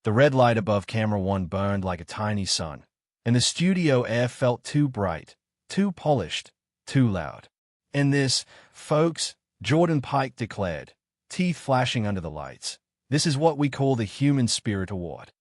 The red light above camera one burned like a tiny sun, and the studio air felt too bright, too polished, too loud. "And this, folks," Jordan Pike declared, teeth flashing under the lights, "this is what we call the Human Spirit Award."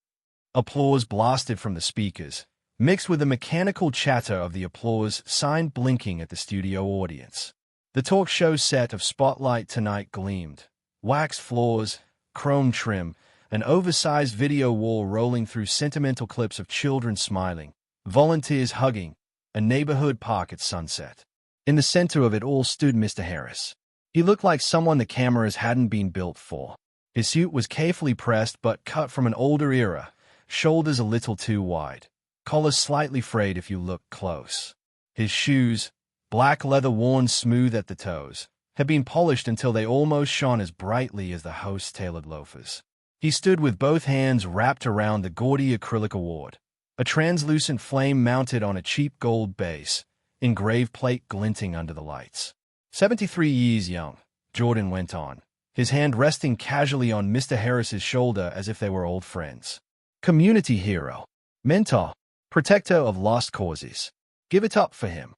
Applause blasted from the speakers, mixed with the mechanical chatter of the applause sign blinking at the studio audience. The talk show set of Spotlight Tonight gleamed. Waxed floors, chrome trim, an oversized video wall rolling through sentimental clips of children smiling, volunteers hugging, a neighborhood park at sunset. In the center of it all stood Mr. Harris. He looked like someone the cameras hadn't been built for. His suit was carefully pressed but cut from an older era, shoulders a little too wide, collar slightly frayed if you looked close. His shoes, black leather worn smooth at the toes, had been polished until they almost shone as brightly as the host's tailored loafers. He stood with both hands wrapped around the gaudy acrylic award, a translucent flame mounted on a cheap gold base, engraved plate glinting under the lights. 73 years young, Jordan went on, his hand resting casually on Mr. Harris's shoulder as if they were old friends. Community hero, mentor, protector of lost causes. Give it up for him.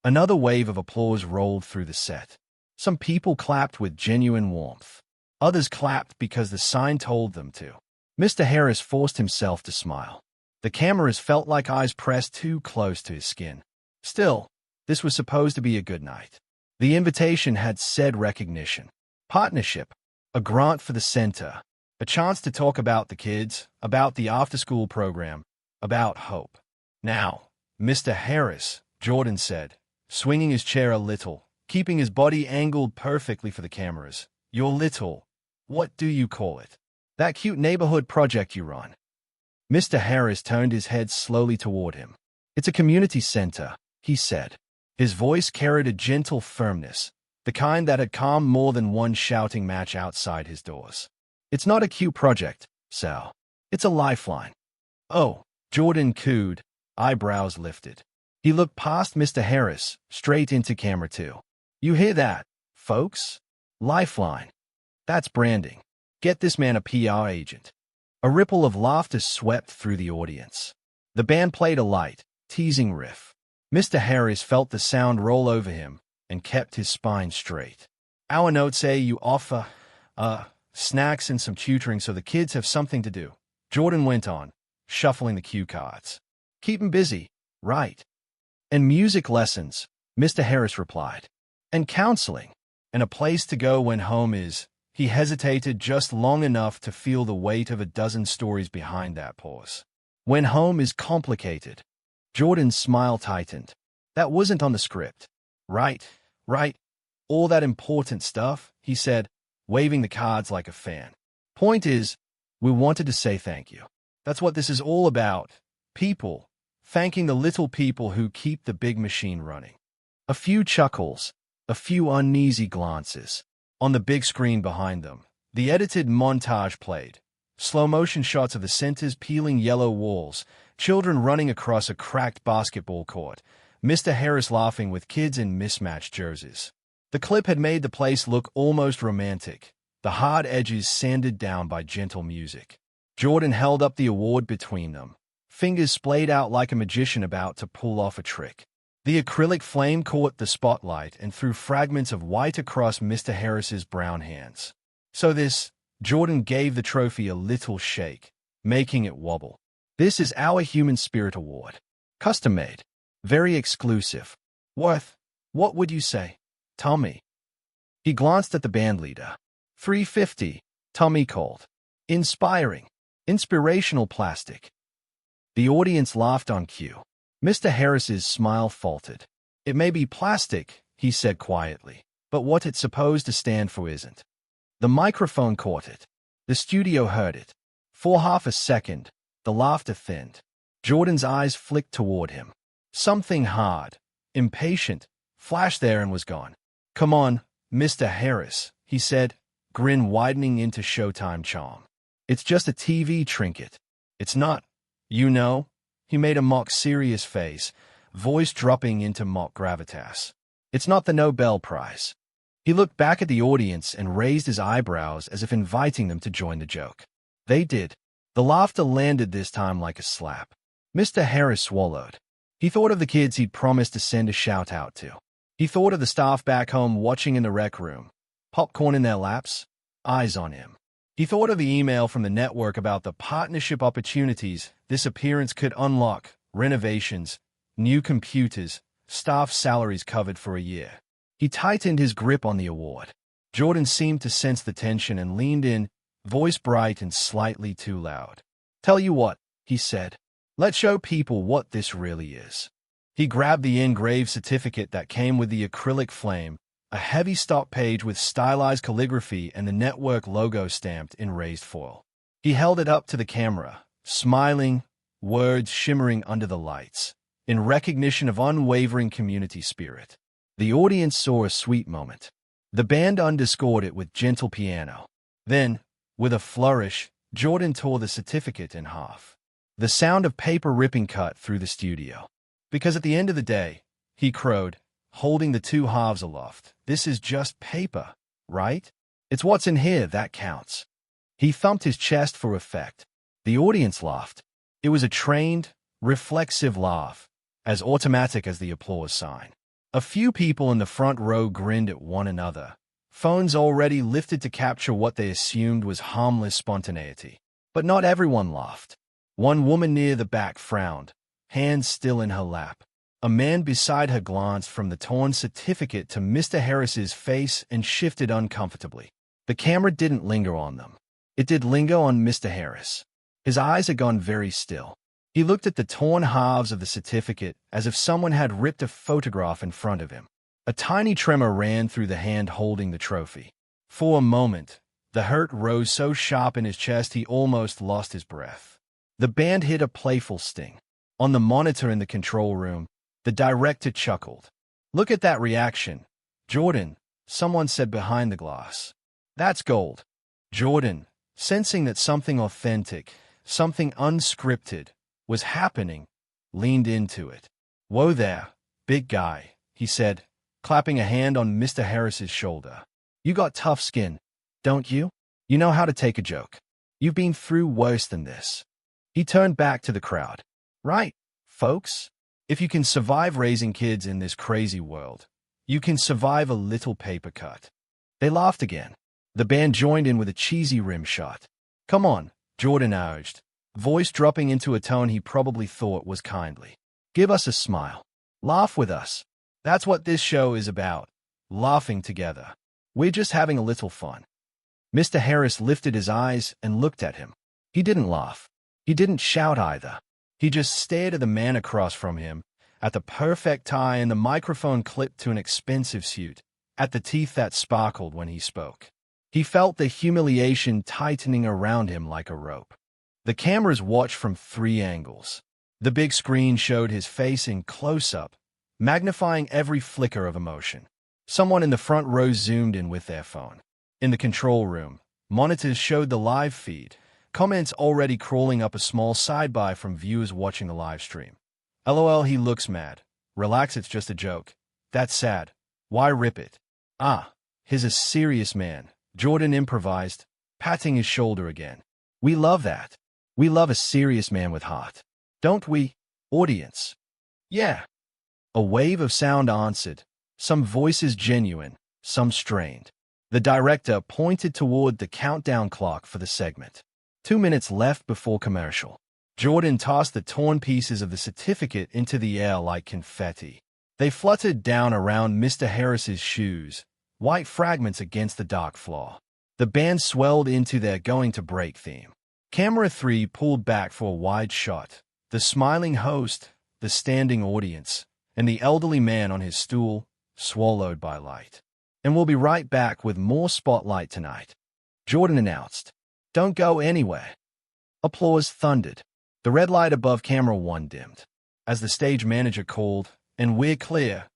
Another wave of applause rolled through the set. Some people clapped with genuine warmth. Others clapped because the sign told them to. Mr. Harris forced himself to smile. The cameras felt like eyes pressed too close to his skin. Still, this was supposed to be a good night. The invitation had said recognition, partnership, a grant for the center, a chance to talk about the kids, about the after-school program, about hope. "Now, Mr. Harris," Jordan said, swinging his chair a little, keeping his body angled perfectly for the cameras. "Your little, what do you call it? That cute neighborhood project you run." Mr. Harris turned his head slowly toward him. "It's a community center," he said. His voice carried a gentle firmness, the kind that had calmed more than one shouting match outside his doors. "It's not a cute project, Sal. It's a lifeline." "Oh," Jordan cooed, eyebrows lifted. He looked past Mr. Harris, straight into camera two. "You hear that, folks? Lifeline. That's branding. Get this man a PR agent." A ripple of laughter swept through the audience. The band played a light, teasing riff. Mr. Harris felt the sound roll over him and kept his spine straight. "Our notes say you offer, snacks and some tutoring so the kids have something to do," Jordan went on, shuffling the cue cards. "Keep 'em busy, right?" "And music lessons," Mr. Harris replied. "And counseling. And a place to go when home is—" He hesitated just long enough to feel the weight of a dozen stories behind that pause. "When home is complicated." Jordan's smile tightened. "That wasn't on the script." Right. All that important stuff," he said, waving the cards like a fan. "Point is, we wanted to say thank you. That's what this is all about. People. Thanking the little people who keep the big machine running." A few chuckles, a few uneasy glances. On the big screen behind them, the edited montage played. Slow-motion shots of the center's peeling yellow walls, children running across a cracked basketball court, Mr. Harris laughing with kids in mismatched jerseys. The clip had made the place look almost romantic, the hard edges sanded down by gentle music. Jordan held up the award between them, fingers splayed out like a magician about to pull off a trick. The acrylic flame caught the spotlight and threw fragments of white across Mr. Harris's brown hands. "So this," Jordan gave the trophy a little shake, making it wobble. "This is our Human Spirit Award. Custom-made. Very exclusive. Worth, what would you say, Tommy?" He glanced at the bandleader. $350, Tommy called. "Inspiring. Inspirational plastic." The audience laughed on cue. Mr. Harris's smile faltered. "It may be plastic," he said quietly, "but what it's supposed to stand for isn't." The microphone caught it. The studio heard it. For half a second, the laughter thinned. Jordan's eyes flicked toward him. Something hard, impatient, flashed there and was gone. "Come on, Mr. Harris," he said, grin widening into Showtime charm. "It's just a TV trinket. It's not, you know." He made a mock serious face, voice dropping into mock gravitas. "It's not the Nobel Prize." He looked back at the audience and raised his eyebrows as if inviting them to join the joke. They did. The laughter landed this time like a slap. Mr. Harris swallowed. He thought of the kids he'd promised to send a shout-out to. He thought of the staff back home watching in the rec room, popcorn in their laps, eyes on him. He thought of the email from the network about the partnership opportunities this appearance could unlock, renovations, new computers, staff salaries covered for a year. He tightened his grip on the award. Jordan seemed to sense the tension and leaned in, voice bright and slightly too loud. "Tell you what," he said. "Let's show people what this really is." He grabbed the engraved certificate that came with the acrylic flame, a heavy stop page with stylized calligraphy and the network logo stamped in raised foil. He held it up to the camera, smiling, words shimmering under the lights, in recognition of unwavering community spirit. The audience saw a sweet moment. The band underscored it with gentle piano. Then, with a flourish, Jordan tore the certificate in half. The sound of paper ripping cut through the studio. "Because at the end of the day," he crowed, holding the two halves aloft, "this is just paper, right? It's what's in here that counts." He thumped his chest for effect. The audience laughed. It was a trained, reflexive laugh, as automatic as the applause sign. A few people in the front row grinned at one another, phones already lifted to capture what they assumed was harmless spontaneity. But not everyone laughed. One woman near the back frowned, hands still in her lap. A man beside her glanced from the torn certificate to Mr. Harris's face and shifted uncomfortably. The camera didn't linger on them. It did linger on Mr. Harris. His eyes had gone very still. He looked at the torn halves of the certificate as if someone had ripped a photograph in front of him. A tiny tremor ran through the hand holding the trophy. For a moment, the hurt rose so sharp in his chest he almost lost his breath. The band hit a playful sting. On the monitor in the control room, the director chuckled. "Look at that reaction, Jordan," someone said behind the glass. "That's gold." Jordan, sensing that something authentic, something unscripted, was happening, leaned into it. "Whoa there, big guy," he said, clapping a hand on Mr. Harris's shoulder. "You got tough skin, don't you? You know how to take a joke. You've been through worse than this." He turned back to the crowd. "Right, folks? If you can survive raising kids in this crazy world, you can survive a little paper cut." They laughed again. The band joined in with a cheesy rim shot. "Come on," Jordan urged, voice dropping into a tone he probably thought was kindly. "Give us a smile. Laugh with us. That's what this show is about, laughing together. We're just having a little fun." Mr. Harris lifted his eyes and looked at him. He didn't laugh. He didn't shout either. He just stared at the man across from him, at the perfect tie and the microphone clipped to an expensive suit, at the teeth that sparkled when he spoke. He felt the humiliation tightening around him like a rope. The cameras watched from 3 angles. The big screen showed his face in close-up, magnifying every flicker of emotion. Someone in the front row zoomed in with their phone. In the control room, monitors showed the live feed, comments already crawling up a small sidebar from viewers watching the live stream. "LOL, he looks mad. Relax, it's just a joke. That's sad. Why rip it?" "Ah, he's a serious man," Jordan improvised, patting his shoulder again. "We love that. We love a serious man with heart. Don't we, audience?" "Yeah." A wave of sound answered, some voices genuine, some strained. The director pointed toward the countdown clock for the segment. 2 minutes left before commercial. Jordan tossed the torn pieces of the certificate into the air like confetti. They fluttered down around Mr. Harris's shoes, white fragments against the dark floor. The band swelled into their going to break theme. Camera 3 pulled back for a wide shot. The smiling host, the standing audience, and the elderly man on his stool, swallowed by light. "And we'll be right back with more Spotlight tonight," Jordan announced. "Don't go anywhere." Applause thundered. The red light above camera 1 dimmed. As the stage manager called, "And we're clear,"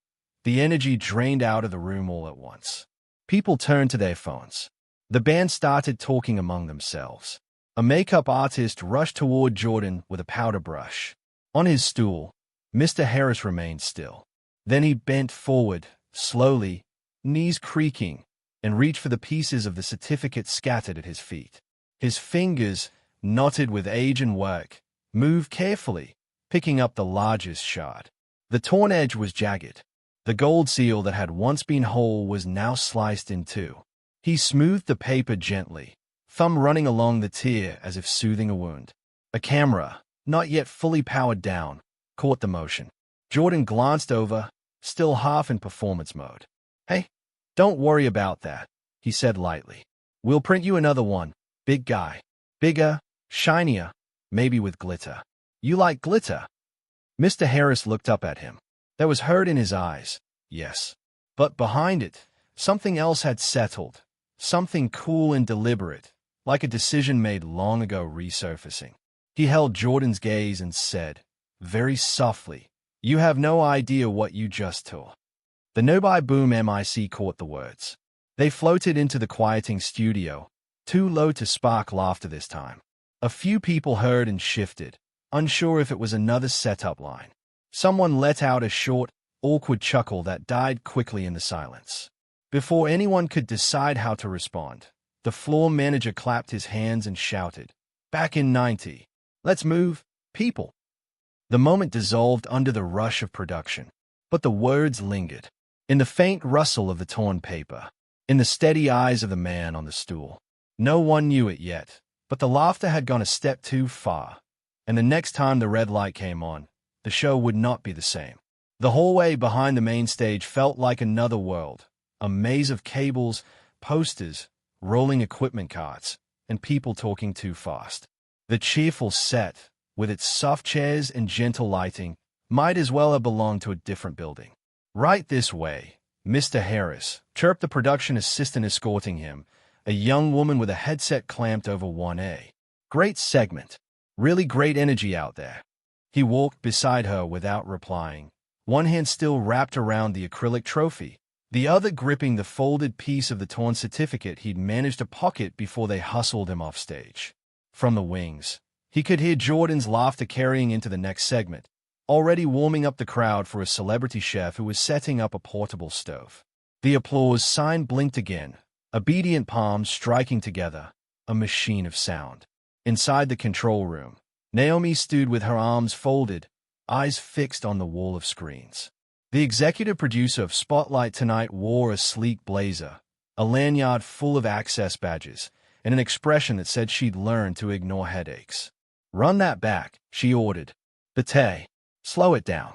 the energy drained out of the room all at once. People turned to their phones. The band started talking among themselves. A makeup artist rushed toward Jordan with a powder brush. On his stool, Mr. Harris remained still. Then he bent forward, slowly, knees creaking, and reached for the pieces of the certificate scattered at his feet. His fingers, knotted with age and work, moved carefully, picking up the largest shard. The torn edge was jagged. The gold seal that had once been whole was now sliced in two. He smoothed the paper gently, thumb running along the tear as if soothing a wound. A camera, not yet fully powered down, caught the motion. Jordan glanced over, still half in performance mode. "Hey, don't worry about that," he said lightly. "We'll print you another one, big guy. Bigger, shinier, maybe with glitter. You like glitter?" Mr. Harris looked up at him. There was hurt in his eyes, yes. But behind it, something else had settled, something cool and deliberate, like a decision made long ago resurfacing. He held Jordan's gaze and said, very softly, "You have no idea what you just tore." The nearby boom mic caught the words. They floated into the quieting studio, too low to spark laughter this time. A few people heard and shifted, unsure if it was another setup line. Someone let out a short, awkward chuckle that died quickly in the silence. Before anyone could decide how to respond, the floor manager clapped his hands and shouted, "Back in 90. Let's move, people." The moment dissolved under the rush of production, but the words lingered. In the faint rustle of the torn paper, in the steady eyes of the man on the stool. No one knew it yet, but the laughter had gone a step too far, and the next time the red light came on, the show would not be the same. The hallway behind the main stage felt like another world, a maze of cables, posters, rolling equipment carts, and people talking too fast. The cheerful set, with its soft chairs and gentle lighting, might as well have belonged to a different building. "Right this way, Mr. Harris," chirped the production assistant escorting him, a young woman with a headset clamped over 1A. "Great segment. Really great energy out there." He walked beside her without replying, one hand still wrapped around the acrylic trophy, the other gripping the folded piece of the torn certificate he'd managed to pocket before they hustled him off stage. From the wings, he could hear Jordan's laughter carrying into the next segment, already warming up the crowd for a celebrity chef who was setting up a portable stove. The applause sign blinked again, obedient palms striking together, a machine of sound. Inside the control room, Naomi stood with her arms folded, eyes fixed on the wall of screens. The executive producer of Spotlight Tonight wore a sleek blazer, a lanyard full of access badges, and an expression that said she'd learned to ignore headaches. "Run that back," she ordered. "Bate, slow it down."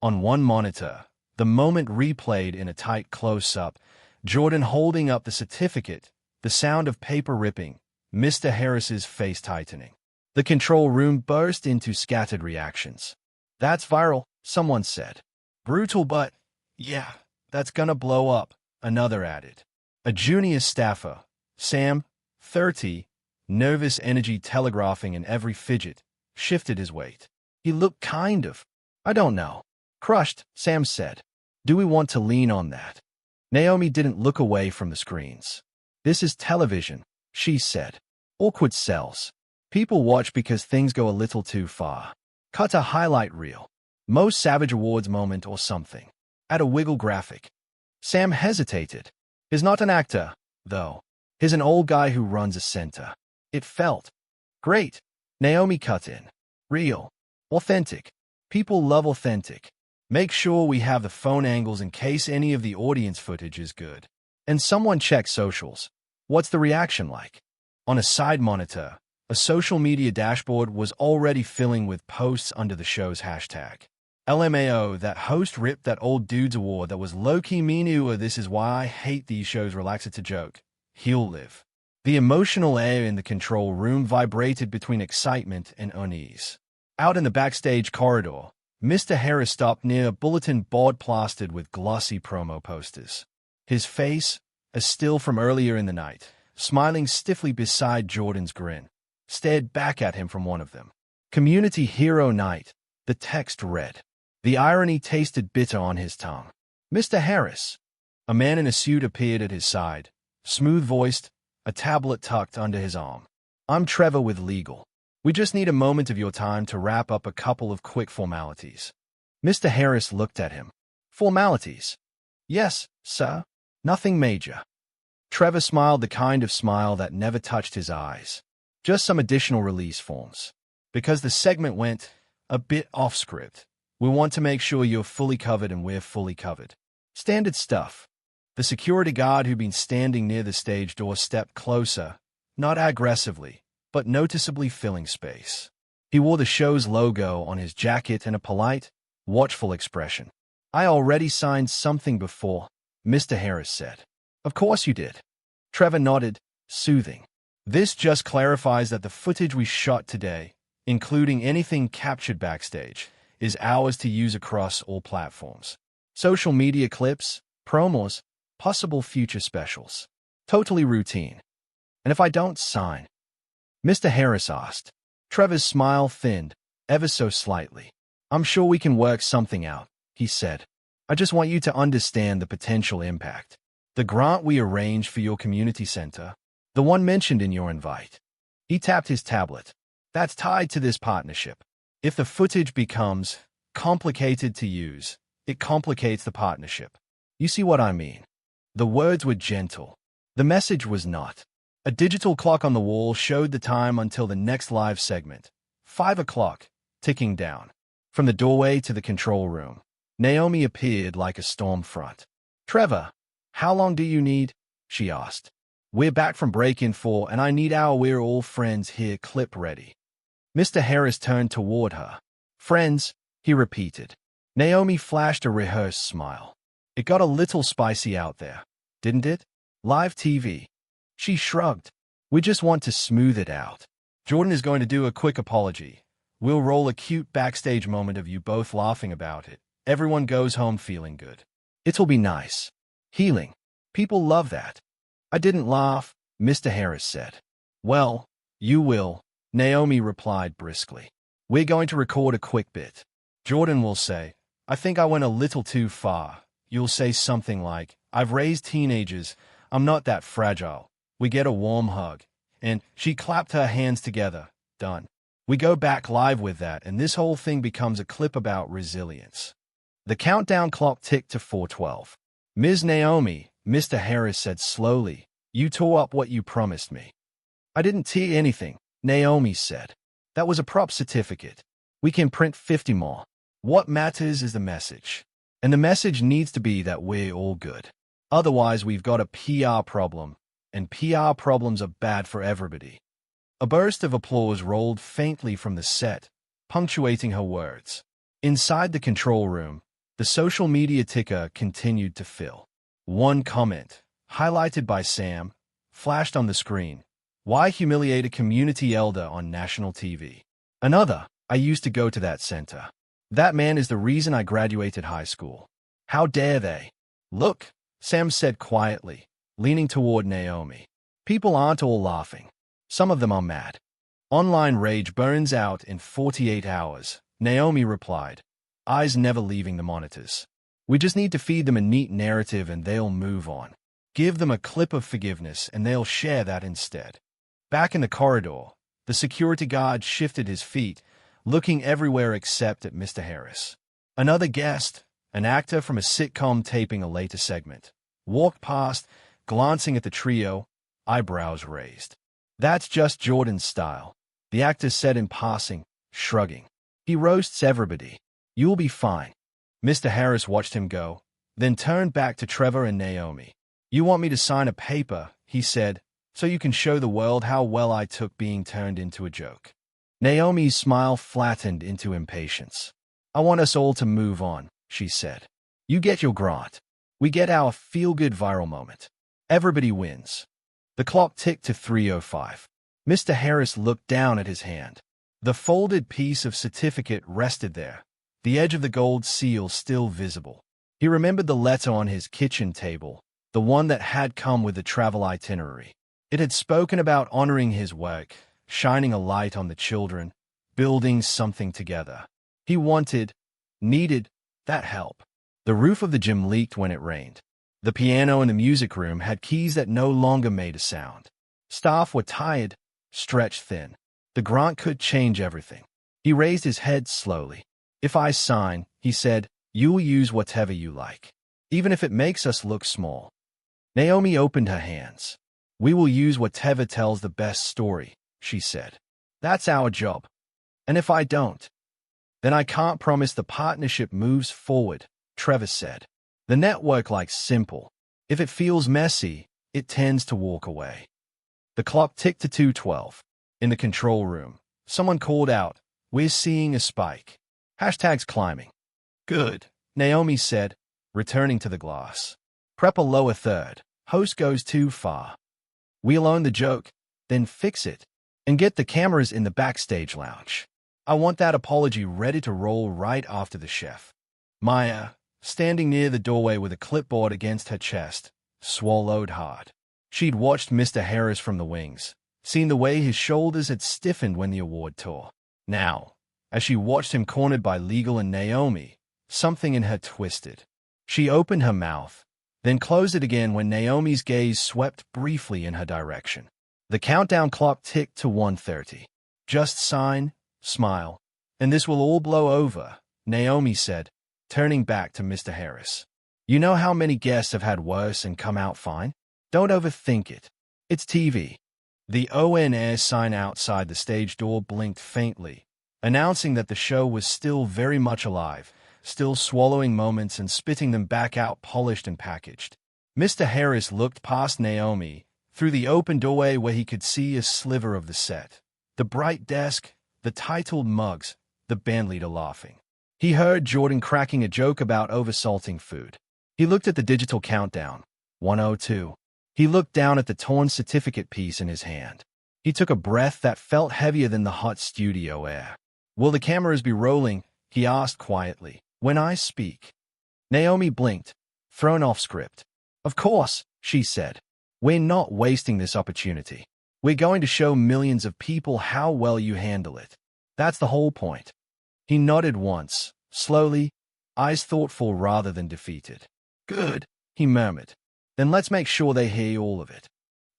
On one monitor, the moment replayed in a tight close-up, Jordan holding up the certificate, the sound of paper ripping, Mr. Harris's face tightening. The control room burst into scattered reactions. "That's viral," someone said. "Brutal, but yeah, that's gonna blow up," another added. A junior staffer, Sam, 30, nervous energy telegraphing in every fidget, shifted his weight. He looked I don't know. Crushed, Sam said. "Do we want to lean on that?" Naomi didn't look away from the screens. "This is television," she said. "Awkward sells. People watch because things go a little too far. Cut a highlight reel. Most Savage Awards moment or something. Add a wiggle graphic." Sam hesitated. "He's not an actor, though. He's an old guy who runs a center." It felt great. Naomi cut in. "Real. Authentic. People love authentic. Make sure we have the phone angles in case any of the audience footage is good. And someone check socials. What's the reaction like?" On a side monitor, a social media dashboard was already filling with posts under the show's hashtag. LMAO, that host ripped that old dude's award that was low-key mean, or "This is why I hate these shows, relax it's a joke. He'll live." The emotional air in the control room vibrated between excitement and unease. Out in the backstage corridor, Mr. Harris stopped near a bulletin board plastered with glossy promo posters. His face, a still from earlier in the night, smiling stiffly beside Jordan's grin, stared back at him from one of them. "Community Hero Night," the text read. The irony tasted bitter on his tongue. "Mr. Harris." A man in a suit appeared at his side, smooth-voiced, a tablet tucked under his arm. "I'm Trevor with Legal. We just need a moment of your time to wrap up a couple of quick formalities." Mr. Harris looked at him. "Formalities?" "Yes, sir. Nothing major." Trevor smiled, the kind of smile that never touched his eyes. Just some additional release forms. Because the segment went a bit off script, we want to make sure you're fully covered and we're fully covered. Standard stuff. The security guard who'd been standing near the stage door stepped closer, not aggressively, but noticeably filling space. He wore the show's logo on his jacket and a polite, watchful expression. I already signed something before, Mr. Harris said. Of course you did. Trevor nodded, soothing. This just clarifies that the footage we shot today, including anything captured backstage, is ours to use across all platforms. Social media clips, promos, possible future specials. Totally routine. And if I don't sign? Mr. Harris asked. Trevor's smile thinned, ever so slightly. I'm sure we can work something out, he said. I just want you to understand the potential impact. The grant we arranged for your community center, the one mentioned in your invite. He tapped his tablet. That's tied to this partnership. If the footage becomes complicated to use, it complicates the partnership. You see what I mean? The words were gentle. The message was not. A digital clock on the wall showed the time until the next live segment. 5 o'clock, ticking down. From the doorway to the control room, Naomi appeared like a storm front. Trevor, how long do you need? She asked. We're back from break in 4 and I need our We're All Friends Here clip ready. Mr. Harris turned toward her. Friends, he repeated. Naomi flashed a rehearsed smile. It got a little spicy out there, didn't it? Live TV. She shrugged. We just want to smooth it out. Jordan is going to do a quick apology. We'll roll a cute backstage moment of you both laughing about it. Everyone goes home feeling good. It'll be nice. Healing. People love that. I didn't laugh, Mr. Harris said. Well, you will, Naomi replied briskly. We're going to record a quick bit. Jordan will say, I think I went a little too far. You'll say something like, I've raised teenagers. I'm not that fragile. We get a warm hug. And she clapped her hands together. Done. We go back live with that, and this whole thing becomes a clip about resilience. The countdown clock ticked to 4:12. Ms. Naomi, Mr. Harris said slowly, you tore up what you promised me. I didn't tear anything, Naomi said. That was a prop certificate. We can print 50 more. What matters is the message. And the message needs to be that we're all good. Otherwise, we've got a PR problem, and PR problems are bad for everybody. A burst of applause rolled faintly from the set, punctuating her words. Inside the control room, the social media ticker continued to fill. One comment, highlighted by Sam, flashed on the screen. Why humiliate a community elder on national TV? Another, I used to go to that center. That man is the reason I graduated high school. How dare they? Look, Sam said quietly, leaning toward Naomi. People aren't all laughing. Some of them are mad. Online rage burns out in 48 hours, Naomi replied, eyes never leaving the monitors. We just need to feed them a neat narrative and they'll move on. Give them a clip of forgiveness and they'll share that instead. Back in the corridor, the security guard shifted his feet, looking everywhere except at Mr. Harris. Another guest, an actor from a sitcom taping a later segment, walked past, glancing at the trio, eyebrows raised. That's just Jordan's style, the actor said in passing, shrugging. He roasts everybody. You'll be fine. Mr. Harris watched him go, then turned back to Trevor and Naomi. You want me to sign a paper, he said, so you can show the world how well I took being turned into a joke. Naomi's smile flattened into impatience. I want us all to move on, she said. You get your grant. We get our feel-good viral moment. Everybody wins. The clock ticked to 3:05. Mr. Harris looked down at his hand. The folded piece of certificate rested there, the edge of the gold seal still visible. He remembered the letter on his kitchen table, the one that had come with the travel itinerary. It had spoken about honoring his work, shining a light on the children, building something together. He needed that help. The roof of the gym leaked when it rained. The piano in the music room had keys that no longer made a sound. Staff were tired, stretched thin. The grant could change everything. He raised his head slowly. If I sign, he said, you'll use whatever you like, even if it makes us look small. Naomi opened her hands. We will use whatever tells the best story, she said. That's our job. And if I don't, then I can't promise the partnership moves forward, Trevor said. The network likes simple. If it feels messy, it tends to walk away. The clock ticked to 2:12. In the control room, someone called out, "We're seeing a spike. Hashtags climbing." "Good," Naomi said, returning to the glass. "Prep a lower third. Host goes too far. We'll own the joke, then fix it, and get the cameras in the backstage lounge. I want that apology ready to roll right after the chef." Maya, standing near the doorway with a clipboard against her chest, swallowed hard. She'd watched Mr. Harris from the wings, seen the way his shoulders had stiffened when the award tore. Now, as she watched him cornered by Legal and Naomi, something in her twisted. She opened her mouth, then closed it again when Naomi's gaze swept briefly in her direction. The countdown clock ticked to 1:30. "Just sign, smile, and this will all blow over," Naomi said, turning back to Mr. Harris. "You know how many guests have had worse and come out fine? Don't overthink it. It's TV." The on-air sign outside the stage door blinked faintly, announcing that the show was still very much alive, still swallowing moments and spitting them back out polished and packaged. Mr. Harris looked past Naomi, through the open doorway where he could see a sliver of the set. The bright desk, the titled mugs, the bandleader laughing. He heard Jordan cracking a joke about oversalting food. He looked at the digital countdown, 1:02. He looked down at the torn certificate piece in his hand. He took a breath that felt heavier than the hot studio air. "Will the cameras be rolling?" he asked quietly. "When I speak?" Naomi blinked, thrown off script. "Of course," she said. "We're not wasting this opportunity. We're going to show millions of people how well you handle it. That's the whole point." He nodded once, slowly, eyes thoughtful rather than defeated. "Good," he murmured. "Then let's make sure they hear all of it."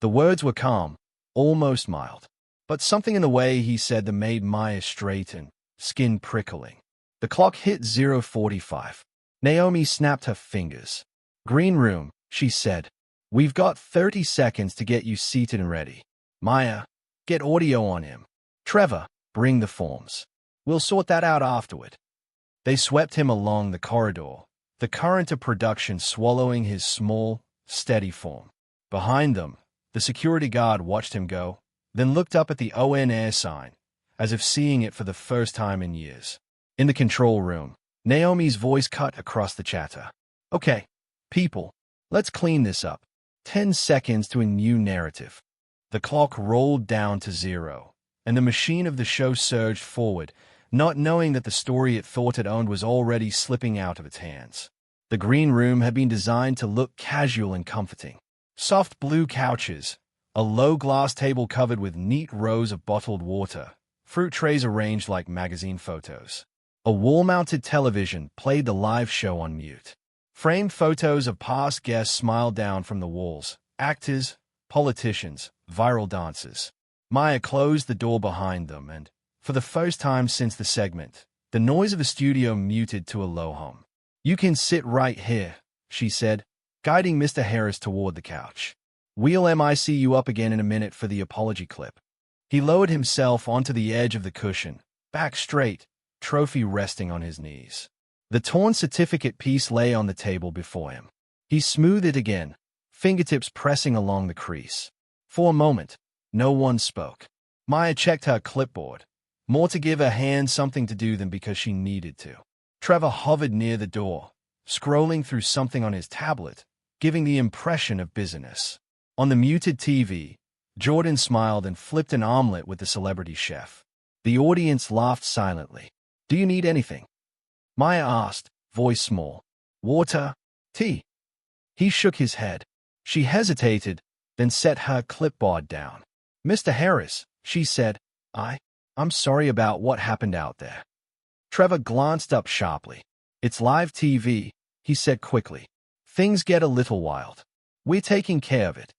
The words were calm, almost mild, but something in the way he said them made Maya straighten, skin prickling. The clock hit 0:45. Naomi snapped her fingers. "Green room," she said. "We've got 30 seconds to get you seated and ready. Maya, get audio on him. Trevor, bring the forms. We'll sort that out afterward." They swept him along the corridor, the current of production swallowing his small, steady form. Behind them, the security guard watched him go, then looked up at the on-air sign, as if seeing it for the first time in years. In the control room, Naomi's voice cut across the chatter. "Okay, people, let's clean this up. 10 seconds to a new narrative." The clock rolled down to 0, and the machine of the show surged forward, not knowing that the story it thought it owned was already slipping out of its hands. The green room had been designed to look casual and comforting. Soft blue couches, a low glass table covered with neat rows of bottled water, fruit trays arranged like magazine photos. A wall-mounted television played the live show on mute. Framed photos of past guests smiled down from the walls, actors, politicians, viral dancers. Maya closed the door behind them and, for the first time since the segment, the noise of the studio muted to a low hum. "You can sit right here," she said, guiding Mr. Harris toward the couch. "We'll mic you up again in a minute for the apology clip." He lowered himself onto the edge of the cushion, back straight, trophy resting on his knees. The torn certificate piece lay on the table before him. He smoothed it again, fingertips pressing along the crease. For a moment, no one spoke. Maya checked her clipboard, more to give her hand something to do than because she needed to. Trevor hovered near the door, scrolling through something on his tablet, giving the impression of busyness. On the muted TV, Jordan smiled and flipped an omelet with the celebrity chef. The audience laughed silently. "Do you need anything?" Maya asked, voice small. "Water? Tea?" He shook his head. She hesitated, then set her clipboard down. "Mr. Harris," she said, I'm sorry about what happened out there." Trevor glanced up sharply. "It's live TV," he said quickly. "Things get a little wild. We're taking care of it."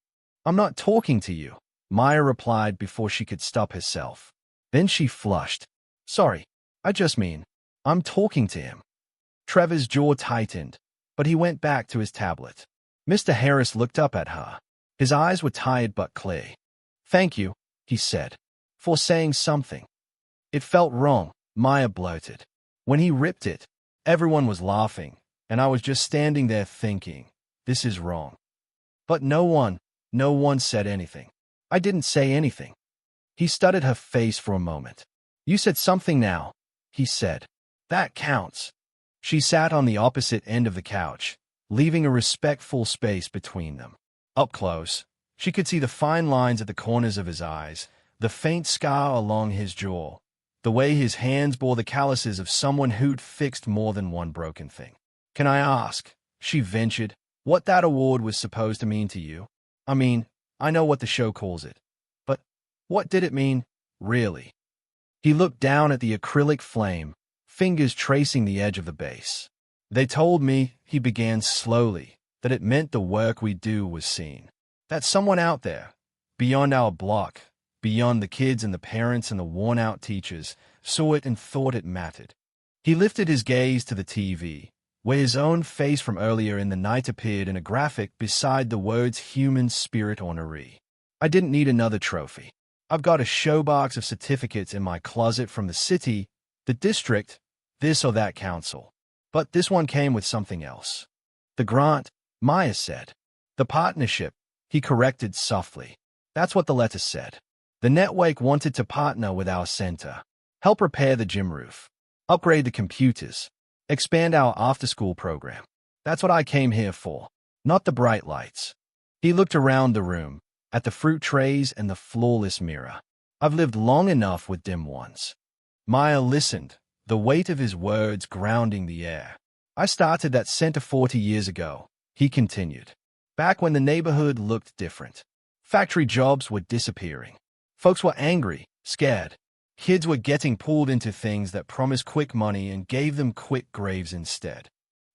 "I'm not talking to you," Maya replied before she could stop herself. Then she flushed. "Sorry, I just mean, I'm talking to him." Trevor's jaw tightened, but he went back to his tablet. Mr. Harris looked up at her. His eyes were tired but clear. "Thank you," he said. for saying something. It felt wrong, Maya blurted. When he ripped it, everyone was laughing, and I was just standing there thinking, this is wrong. But no one said anything. I didn't say anything. He studied her face for a moment. You said something now, he said. That counts. She sat on the opposite end of the couch, leaving a respectful space between them. Up close, she could see the fine lines at the corners of his eyes, the faint scar along his jaw, the way his hands bore the calluses of someone who'd fixed more than one broken thing. Can I ask, she ventured, what that award was supposed to mean to you? I mean, I know what the show calls it, but what did it mean, really? He looked down at the acrylic flame, fingers tracing the edge of the base. They told me, he began slowly, that it meant the work we do was seen. That someone out there, beyond our block, beyond the kids and the parents and the worn-out teachers, saw it and thought it mattered. He lifted his gaze to the TV, where his own face from earlier in the night appeared in a graphic beside the words human spirit ornery. I didn't need another trophy. I've got a showbox of certificates in my closet from the city, the district, this or that council. But this one came with something else. The grant, Maya said. The partnership, he corrected softly. That's what the letter said. The network wanted to partner with our center, help repair the gym roof, upgrade the computers, expand our after-school program. That's what I came here for, not the bright lights. He looked around the room, at the fruit trays and the flawless mirror. I've lived long enough with dim ones. Maya listened, the weight of his words grounding the air. I started that center 40 years ago, he continued. Back when the neighborhood looked different. Factory jobs were disappearing. Folks were angry, scared. Kids were getting pulled into things that promised quick money and gave them quick graves instead.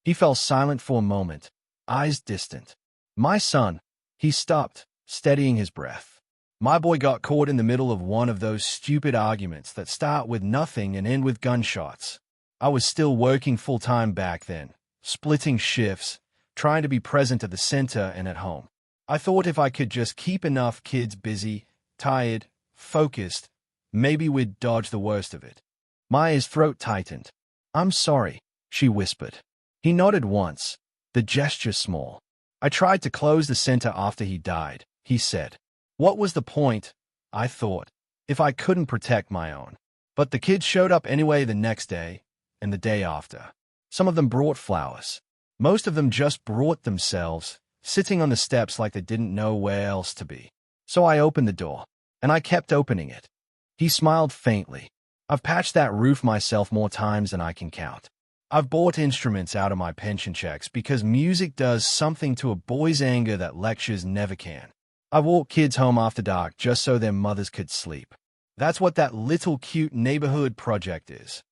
He fell silent for a moment, eyes distant. My son, he stopped, steadying his breath. My boy got caught in the middle of one of those stupid arguments that start with nothing and end with gunshots. I was still working full-time back then, splitting shifts, trying to be present at the center and at home. I thought if I could just keep enough kids busy, tired, focused, maybe we'd dodge the worst of it. Maya's throat tightened. I'm sorry, she whispered. He nodded once, the gesture small. I tried to close the center after he died, he said. What was the point, I thought, if I couldn't protect my own? But the kids showed up anyway the next day, and the day after. Some of them brought flowers. Most of them just brought themselves, sitting on the steps like they didn't know where else to be. So I opened the door, and I kept opening it. He smiled faintly. I've patched that roof myself more times than I can count. I've bought instruments out of my pension checks because music does something to a boy's anger that lectures never can. I walked kids home after dark just so their mothers could sleep. That's what that little cute neighborhood project is.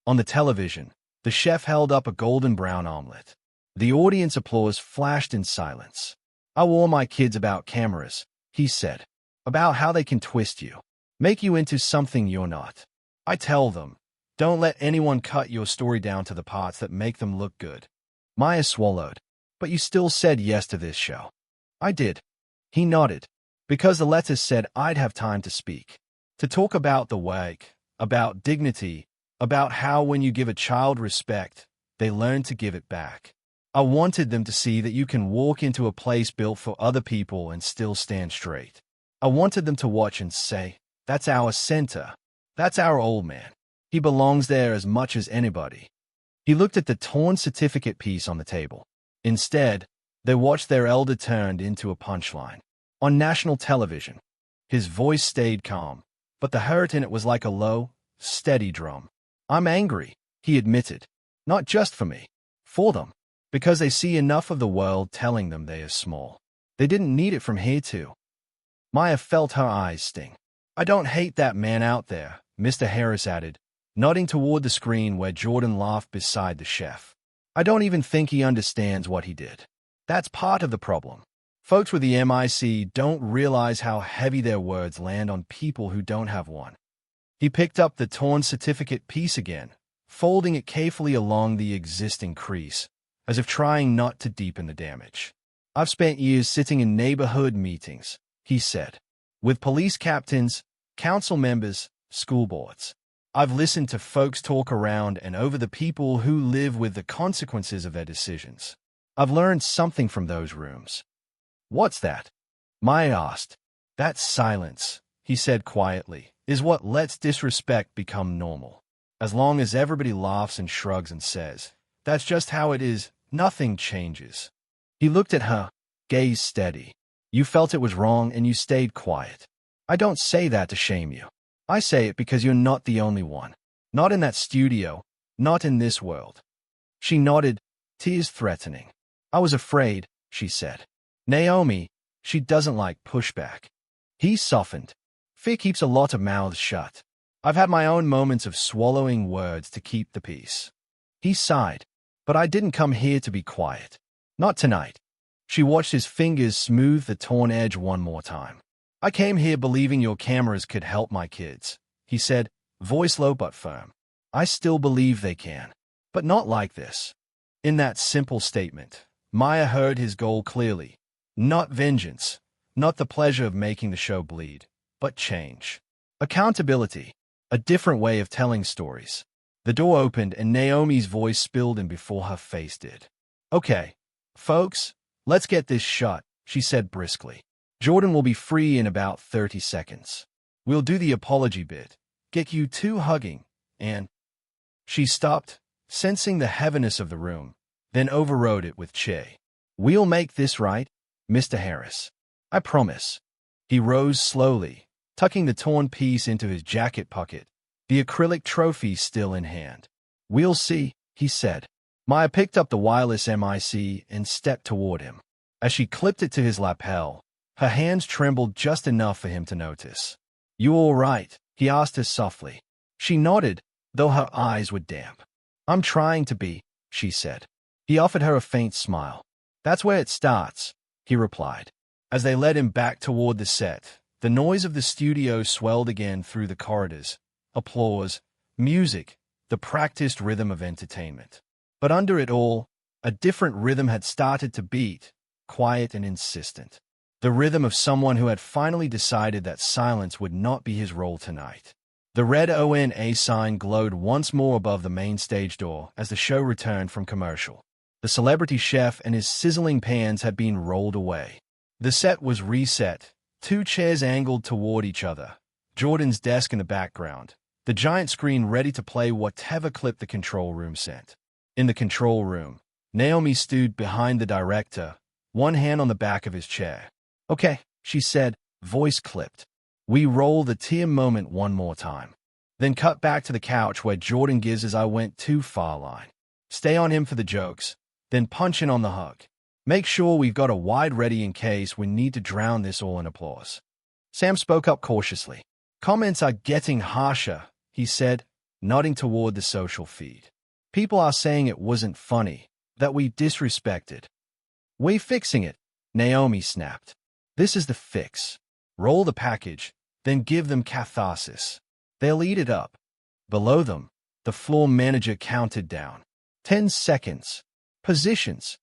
On the television, the chef held up a golden brown omelet. The audience applause flashed in silence. I warn my kids about cameras, he said, about how they can twist you, make you into something you're not. I tell them, don't let anyone cut your story down to the parts that make them look good. Maya swallowed. But you still said yes to this show. I did. He nodded, because the letter said I'd have time to speak. To talk about the work, about dignity, about how when you give a child respect, they learn to give it back. I wanted them to see that you can walk into a place built for other people and still stand straight. I wanted them to watch and say, that's our center. That's our old man. He belongs there as much as anybody. He looked at the torn certificate piece on the table. Instead, they watched their elder turned into a punchline. On national television, his voice stayed calm, but the hurt in it was like a low, steady drum. I'm angry, he admitted. Not just for me. For them. Because they see enough of the world telling them they are small. They didn't need it from here too. Maya felt her eyes sting. I don't hate that man out there, Mr. Harris added, nodding toward the screen where Jordan laughed beside the chef. I don't even think he understands what he did. That's part of the problem. Folks with the MIC don't realize how heavy their words land on people who don't have one. He picked up the torn certificate piece again, folding it carefully along the existing crease, as if trying not to deepen the damage. I've spent years sitting in neighborhood meetings, he said, with police captains, council members, school boards. I've listened to folks talk around and over the people who live with the consequences of their decisions. I've learned something from those rooms. What's that? Maya asked. That silence, he said quietly, is what lets disrespect become normal. As long as everybody laughs and shrugs and says, that's just how it is, nothing changes. He looked at her, gaze steady. You felt it was wrong and you stayed quiet. I don't say that to shame you. I say it because you're not the only one. Not in that studio, not in this world. She nodded, tears threatening. I was afraid, she said. Naomi, she doesn't like pushback. He softened. Fear keeps a lot of mouths shut. I've had my own moments of swallowing words to keep the peace. He sighed. But I didn't come here to be quiet. Not tonight. She watched his fingers smooth the torn edge one more time. I came here believing your cameras could help my kids, he said, voice low but firm. I still believe they can. But not like this. In that simple statement, Maya heard his goal clearly. Not vengeance, not the pleasure of making the show bleed, but change. Accountability, a different way of telling stories. The door opened and Naomi's voice spilled in before her face did. Okay, folks, let's get this shot, she said briskly. Jordan will be free in about 30 seconds. We'll do the apology bit, get you two hugging, and... She stopped, sensing the heaviness of the room, then overrode it with Che. We'll make this right, Mr. Harris. I promise. He rose slowly, tucking the torn piece into his jacket pocket, the acrylic trophy still in hand. We'll see, he said. Maya picked up the wireless MIC and stepped toward him. As she clipped it to his lapel, her hands trembled just enough for him to notice. You all right? He asked her softly. She nodded, though her eyes were damp. I'm trying to be, she said. He offered her a faint smile. That's where it starts, he replied. As they led him back toward the set, the noise of the studio swelled again through the corridors. Applause, music, the practiced rhythm of entertainment. But under it all, a different rhythm had started to beat, quiet and insistent. The rhythm of someone who had finally decided that silence would not be his role tonight. The red ONA sign glowed once more above the main stage door as the show returned from commercial. The celebrity chef and his sizzling pans had been rolled away. The set was reset, two chairs angled toward each other, Jordan's desk in the background, the giant screen ready to play whatever clip the control room sent. In the control room, Naomi stood behind the director, one hand on the back of his chair. Okay, she said, voice clipped. We roll the tear moment one more time. Then cut back to the couch where Jordan gives his I went too far line. Stay on him for the jokes, then punch in on the hug. Make sure we've got a wide ready in case we need to drown this all in applause. Sam spoke up cautiously. Comments are getting harsher, he said, nodding toward the social feed. People are saying it wasn't funny, that we disrespected. We fixing it, Naomi snapped. This is the fix. Roll the package, then give them catharsis. They'll eat it up. Below them, the floor manager counted down. 10 seconds. Positions.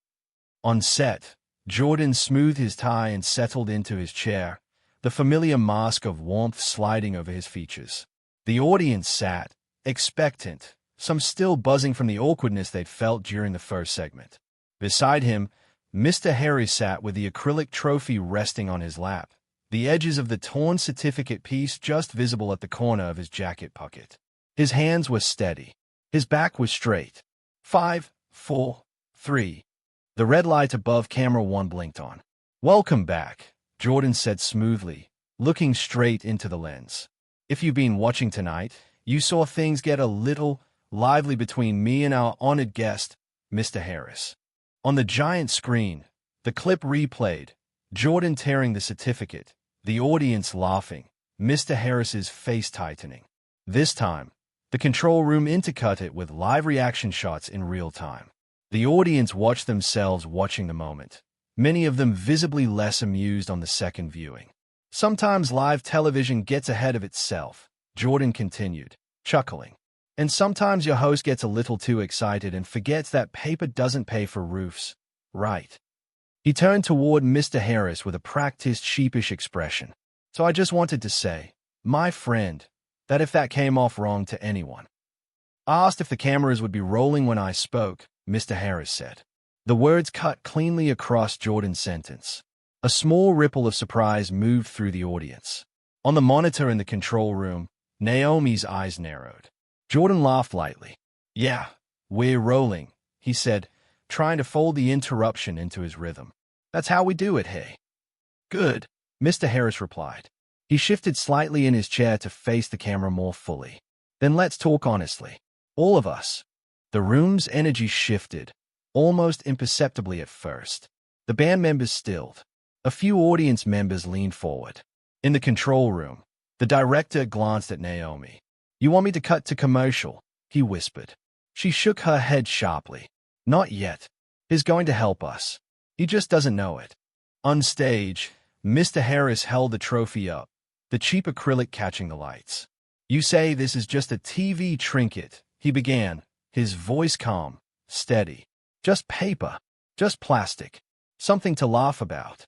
On set, Jordan smoothed his tie and settled into his chair, the familiar mask of warmth sliding over his features. The audience sat, expectant, some still buzzing from the awkwardness they'd felt during the first segment. Beside him, Mr. Harry sat with the acrylic trophy resting on his lap, the edges of the torn certificate piece just visible at the corner of his jacket pocket. His hands were steady. His back was straight. 5, 4, 3. The red light above camera 1 blinked on. Welcome back, Jordan said smoothly, looking straight into the lens. If you've been watching tonight, you saw things get a little lively between me and our honored guest, Mr. Harris. On the giant screen, the clip replayed, Jordan tearing the certificate, the audience laughing, Mr. Harris's face tightening. This time, the control room intercut it with live reaction shots in real time. The audience watched themselves watching the moment, many of them visibly less amused on the second viewing. Sometimes live television gets ahead of itself, Jordan continued, chuckling. And sometimes your host gets a little too excited and forgets that paper doesn't pay for roofs, right? He turned toward Mr. Harris with a practiced sheepish expression. So I just wanted to say, My friend, that if that came off wrong to anyone. I asked if the cameras would be rolling when I spoke, Mr. Harris said. The words cut cleanly across Jordan's sentence. A small ripple of surprise moved through the audience. On the monitor in the control room, Naomi's eyes narrowed. Jordan laughed lightly. Yeah, we're rolling, he said, trying to fold the interruption into his rhythm. That's how we do it, hey. Good, Mr. Harris replied. He shifted slightly in his chair to face the camera more fully. Then let's talk honestly. All of us. The room's energy shifted, almost imperceptibly at first. The band members stilled. A few audience members leaned forward. In the control room, the director glanced at Naomi. You want me to cut to commercial? He whispered. She shook her head sharply. Not yet. He's going to help us. He just doesn't know it. On stage, Mr. Harris held the trophy up, the cheap acrylic catching the lights. You say this is just a TV trinket, he began, his voice calm, steady. Just paper. Just plastic. Something to laugh about.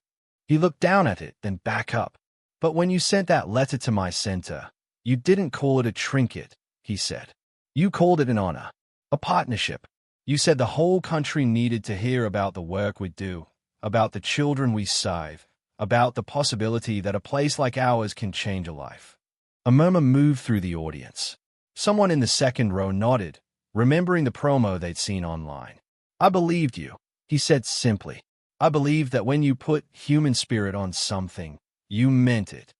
He looked down at it, then back up. But when you sent that letter to my center, you didn't call it a trinket, he said. You called it an honor. A partnership. You said the whole country needed to hear about the work we do, about the children we save, about the possibility that a place like ours can change a life. A murmur moved through the audience. Someone in the second row nodded, remembering the promo they'd seen online. I believed you, he said simply. I believed that when you put human spirit on something, you meant it.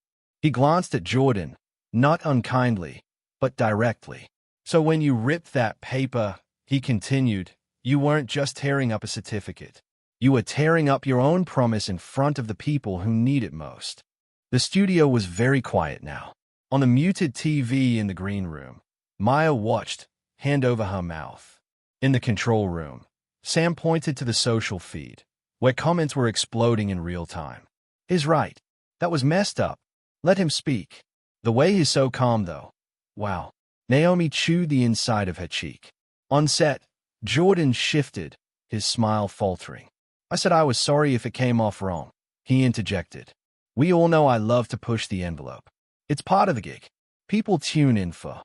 He glanced at Jordan, not unkindly, but directly. So when you ripped that paper, he continued, you weren't just tearing up a certificate. You were tearing up your own promise in front of the people who need it most. The studio was very quiet now. On the muted TV in the green room, Maya watched, hand over her mouth. In the control room, Sam pointed to the social feed, where comments were exploding in real time. He's right. That was messed up. Let him speak. The way he's so calm, though. Wow. Naomi chewed the inside of her cheek. On set, Jordan shifted, his smile faltering. I said I was sorry if it came off wrong. He interjected. We all know I love to push the envelope. It's part of the gig. People tune in for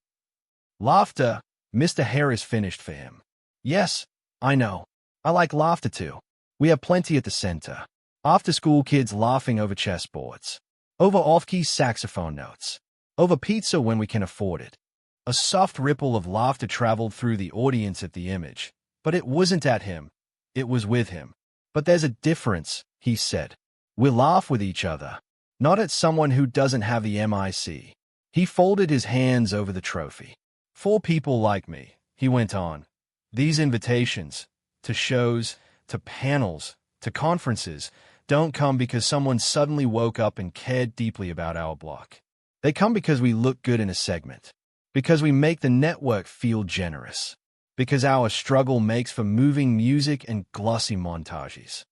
laughter. Mr. Harris finished for him. Yes, I know. I like laughter too. We have plenty at the center. After-school kids laughing over chessboards. Over off-key saxophone notes. Over pizza when we can afford it. A soft ripple of laughter traveled through the audience at the image. But it wasn't at him. It was with him. But there's a difference, he said. We laugh with each other. Not at someone who doesn't have the MIC. He folded his hands over the trophy. For people like me, he went on. These invitations, to shows, to panels, to conferences, don't come because someone suddenly woke up and cared deeply about our block. They come because we look good in a segment. Because we make the network feel generous. Because our struggle makes for moving music and glossy montages.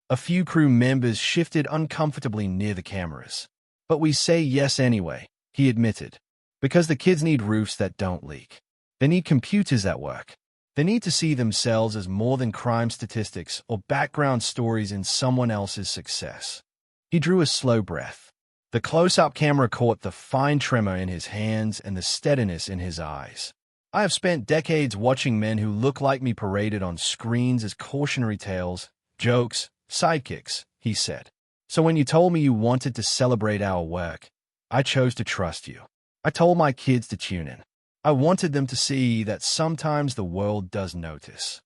A few crew members shifted uncomfortably near the cameras. But we say yes anyway, he admitted. Because the kids need roofs that don't leak. They need computers that work. They need to see themselves as more than crime statistics or background stories in someone else's success. He drew a slow breath. The close-up camera caught the fine tremor in his hands and the steadiness in his eyes. I have spent decades watching men who look like me paraded on screens as cautionary tales, jokes, sidekicks, he said. So when you told me you wanted to celebrate our work, I chose to trust you. I told my kids to tune in. I wanted them to see that sometimes the world does notice.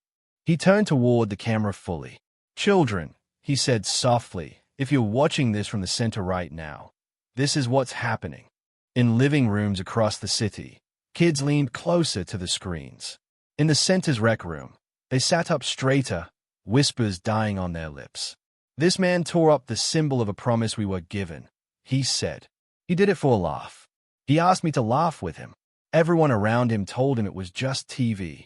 He turned toward the camera fully. Children, he said softly, if you're watching this from the center right now, this is what's happening. In living rooms across the city, kids leaned closer to the screens. In the center's rec room, they sat up straighter, whispers dying on their lips. This man tore up the symbol of a promise we were given, he said. He did it for a laugh. He asked me to laugh with him. Everyone around him told him it was just TV.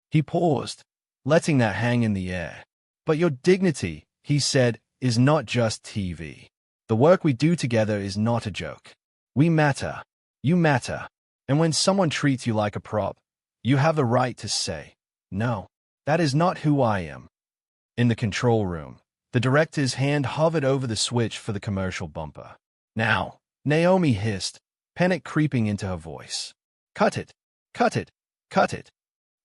He paused, letting that hang in the air. But your dignity, he said, is not just TV. The work we do together is not a joke. We matter. You matter. And when someone treats you like a prop, you have the right to say, no, that is not who I am. In the control room, the director's hand hovered over the switch for the commercial bumper. Now, Naomi hissed, panic creeping into her voice. "Cut it! Cut it! Cut it!"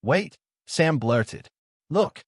"Wait," Sam blurted. "Look."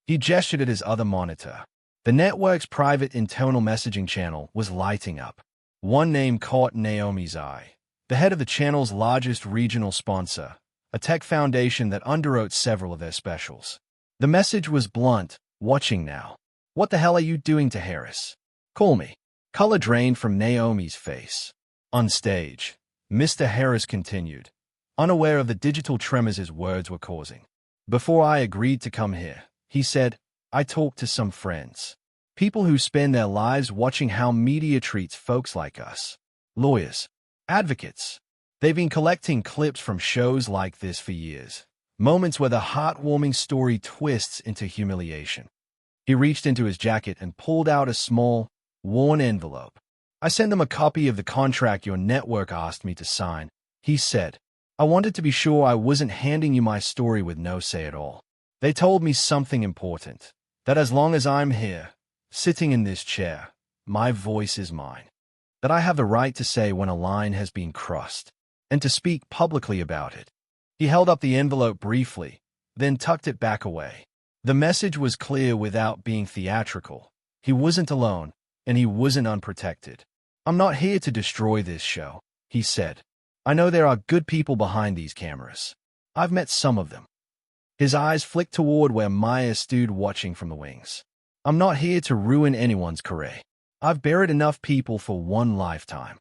He gestured at his other monitor. The network's private internal messaging channel was lighting up. One name caught Naomi's eye. The head of the channel's largest regional sponsor, a tech foundation that underwrote several of their specials. The message was blunt, "Watching now. What the hell are you doing to Harris? Call me." Color drained from Naomi's face. On stage, Mr. Harris continued, unaware of the digital tremors his words were causing. "Before I agreed to come here," he said, "I talked to some friends. People who spend their lives watching how media treats folks like us. Lawyers. Advocates. They've been collecting clips from shows like this for years. Moments where the heartwarming story twists into humiliation." He reached into his jacket and pulled out a small, worn envelope. "I sent them a copy of the contract your network asked me to sign," he said. "I wanted to be sure I wasn't handing you my story with no say at all. They told me something important, that as long as I'm here, sitting in this chair, my voice is mine. That I have the right to say when a line has been crossed, and to speak publicly about it." He held up the envelope briefly, then tucked it back away. The message was clear without being theatrical. He wasn't alone, and he wasn't unprotected. "I'm not here to destroy this show," he said. "I know there are good people behind these cameras. I've met some of them." His eyes flicked toward where Maya stood watching from the wings. "I'm not here to ruin anyone's career. I've buried enough people for one lifetime."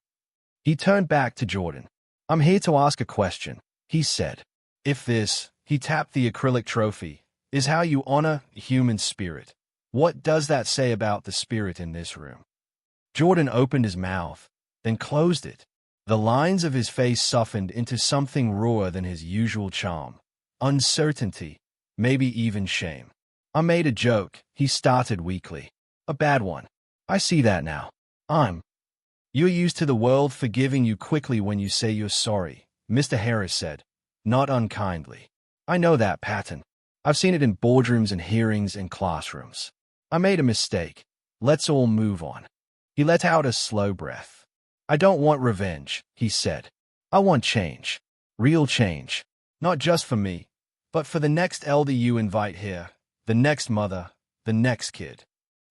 He turned back to Jordan. "I'm here to ask a question," he said. "If this," he tapped the acrylic trophy, "is how you honor human spirit, what does that say about the spirit in this room?" Jordan opened his mouth, then closed it. The lines of his face softened into something rawer than his usual charm. Uncertainty, maybe even shame. "I made a joke," he started weakly. "A bad one. I see that now. You're used to the world forgiving you quickly when you say you're sorry," Mr. Harris said, not unkindly. "I know that pattern. I've seen it in boardrooms and hearings and classrooms. I made a mistake. Let's all move on." He let out a slow breath. "I don't want revenge," he said. "I want change. Real change. Not just for me, but for the next elder you invite here, the next mother, the next kid."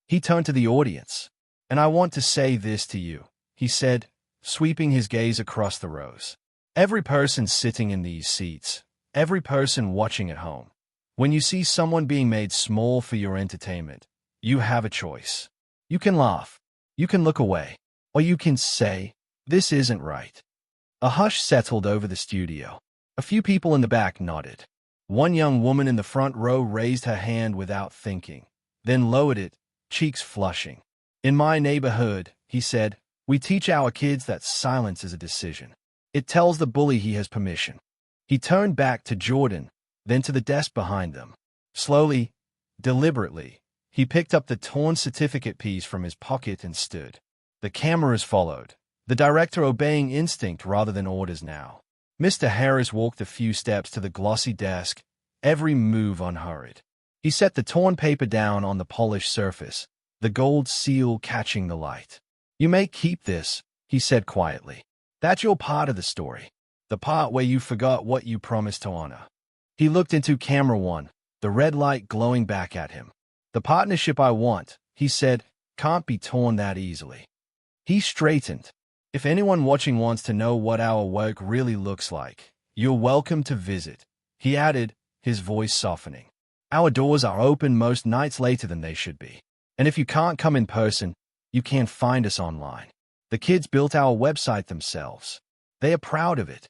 He turned to the audience. "And I want to say this to you," he said, sweeping his gaze across the rows. "Every person sitting in these seats, every person watching at home, when you see someone being made small for your entertainment, you have a choice. You can laugh, you can look away, or you can say, 'This isn't right.'" A hush settled over the studio. A few people in the back nodded. One young woman in the front row raised her hand without thinking, then lowered it, cheeks flushing. "In my neighborhood," he said, "we teach our kids that silence is a decision. It tells the bully he has permission." He turned back to Jordan, then to the desk behind them. Slowly, deliberately, he picked up the torn certificate piece from his pocket and stood. The cameras followed, the director obeying instinct rather than orders now. Mr. Harris walked a few steps to the glossy desk, every move unhurried. He set the torn paper down on the polished surface, the gold seal catching the light. "You may keep this," he said quietly. "That's your part of the story, the part where you forgot what you promised to honor." He looked into camera one, the red light glowing back at him. "The partnership I want," he said, "can't be torn that easily." He straightened. "If anyone watching wants to know what our work really looks like, you're welcome to visit," he added, his voice softening. "Our doors are open most nights later than they should be. And if you can't come in person, you can find us online. The kids built our website themselves. They are proud of it."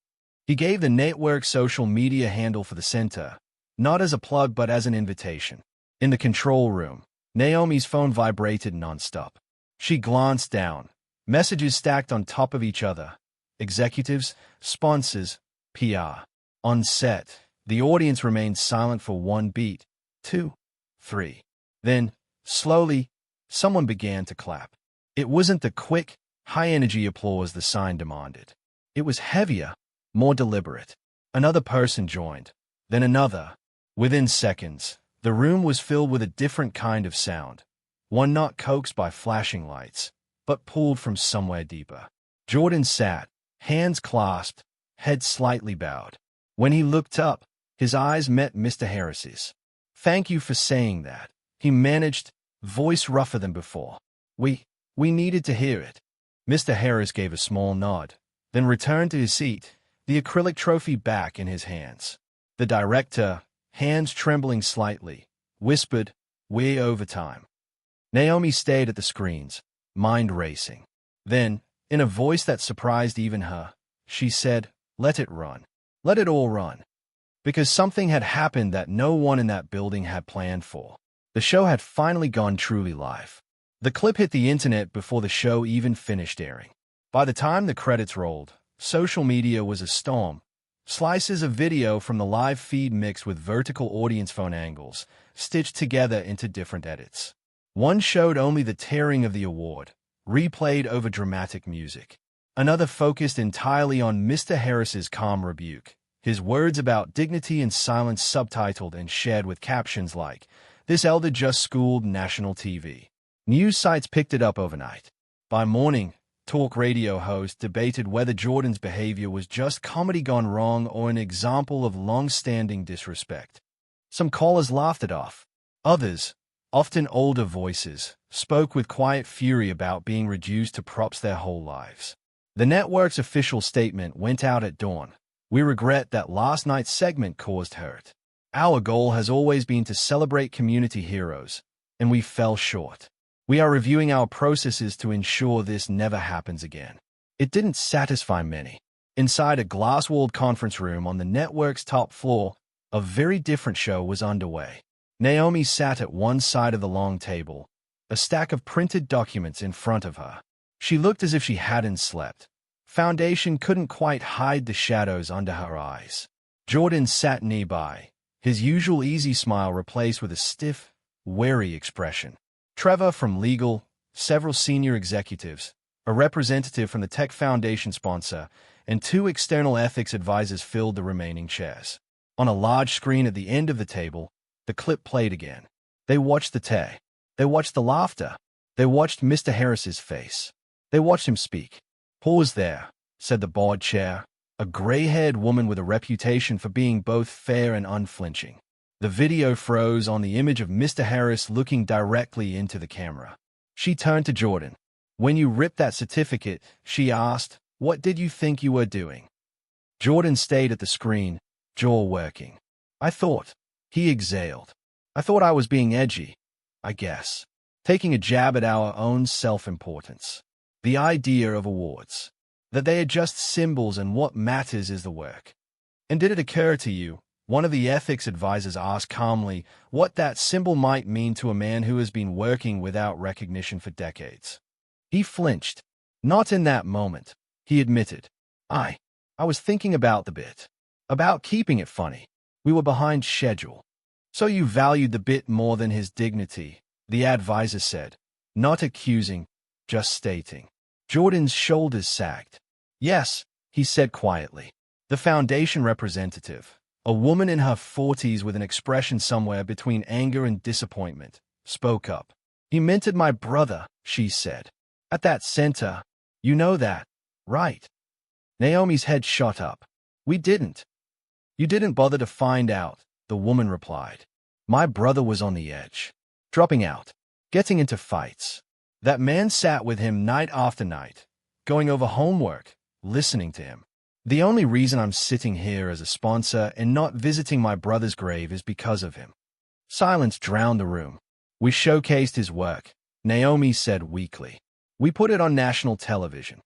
He gave the network social media handle for the center, not as a plug but as an invitation. In the control room, Naomi's phone vibrated nonstop. She glanced down, messages stacked on top of each other. Executives, sponsors, PR. On set, the audience remained silent for one beat, 2, 3. Then, slowly, someone began to clap. It wasn't the quick, high-energy applause the sign demanded. It was heavier, more deliberate. Another person joined, then another. Within seconds, the room was filled with a different kind of sound, one not coaxed by flashing lights, but pulled from somewhere deeper. Jordan sat, hands clasped, head slightly bowed. When he looked up, his eyes met Mr. Harris's. "Thank you for saying that," he managed, voice rougher than before. We needed to hear it." Mr. Harris gave a small nod, then returned to his seat, the acrylic trophy back in his hands. The director, hands trembling slightly, whispered, "We're overtime." Naomi stayed at the screens, mind racing. Then, in a voice that surprised even her, she said, "Let it run. Let it all run." Because something had happened that no one in that building had planned for. The show had finally gone truly live. The clip hit the internet before the show even finished airing. By the time the credits rolled, social media was a storm. Slices of video from the live feed mixed with vertical audience phone angles, stitched together into different edits. One showed only the tearing of the award, replayed over dramatic music. Another focused entirely on Mr. Harris's calm rebuke, his words about dignity and silence subtitled and shared with captions like, "This elder just schooled national TV." News sites picked it up overnight. By morning, talk radio hosts debated whether Jordan's behavior was just comedy gone wrong or an example of long-standing disrespect. Some callers laughed it off. Others, often older voices, spoke with quiet fury about being reduced to props their whole lives. The network's official statement went out at dawn. "We regret that last night's segment caused hurt. Our goal has always been to celebrate community heroes, and we fell short. We are reviewing our processes to ensure this never happens again." It didn't satisfy many. Inside a glass-walled conference room on the network's top floor, a very different show was underway. Naomi sat at one side of the long table, a stack of printed documents in front of her. She looked as if she hadn't slept. Foundation couldn't quite hide the shadows under her eyes. Jordan sat nearby, his usual easy smile replaced with a stiff, wary expression. Trevor from legal, several senior executives, a representative from the Tech Foundation sponsor, and 2 external ethics advisors filled the remaining chairs. On a large screen at the end of the table, the clip played again. They watched the tea. They watched the laughter. They watched Mr. Harris's face. They watched him speak. "Pause there," said the board chair, a gray-haired woman with a reputation for being both fair and unflinching. The video froze on the image of Mr. Harris looking directly into the camera. She turned to Jordan. "When you ripped that certificate," she asked, "what did you think you were doing?" Jordan stayed at the screen, jaw working. "I thought," he exhaled. "I thought I was being edgy, I guess. Taking a jab at our own self-importance. The idea of awards. That they are just symbols and what matters is the work." "And did it occur to you," one of the ethics advisors asked calmly, "what that symbol might mean to a man who has been working without recognition for decades?" He flinched. "Not in that moment," he admitted. I was thinking about the bit. About keeping it funny. We were behind schedule." "So you valued the bit more than his dignity," the advisor said, not accusing, just stating. Jordan's shoulders sagged. "Yes," he said quietly. The foundation representative, a woman in her 40s with an expression somewhere between anger and disappointment, spoke up. "He minted my brother," she said. "At that center. You know that, right?" Naomi's head shot up. "We didn't." "You didn't bother to find out," the woman replied. "My brother was on the edge. Dropping out. Getting into fights. That man sat with him night after night, going over homework, listening to him. The only reason I'm sitting here as a sponsor and not visiting my brother's grave is because of him." Silence drowned the room. "We showcased his work," Naomi said weakly. "We put it on national television."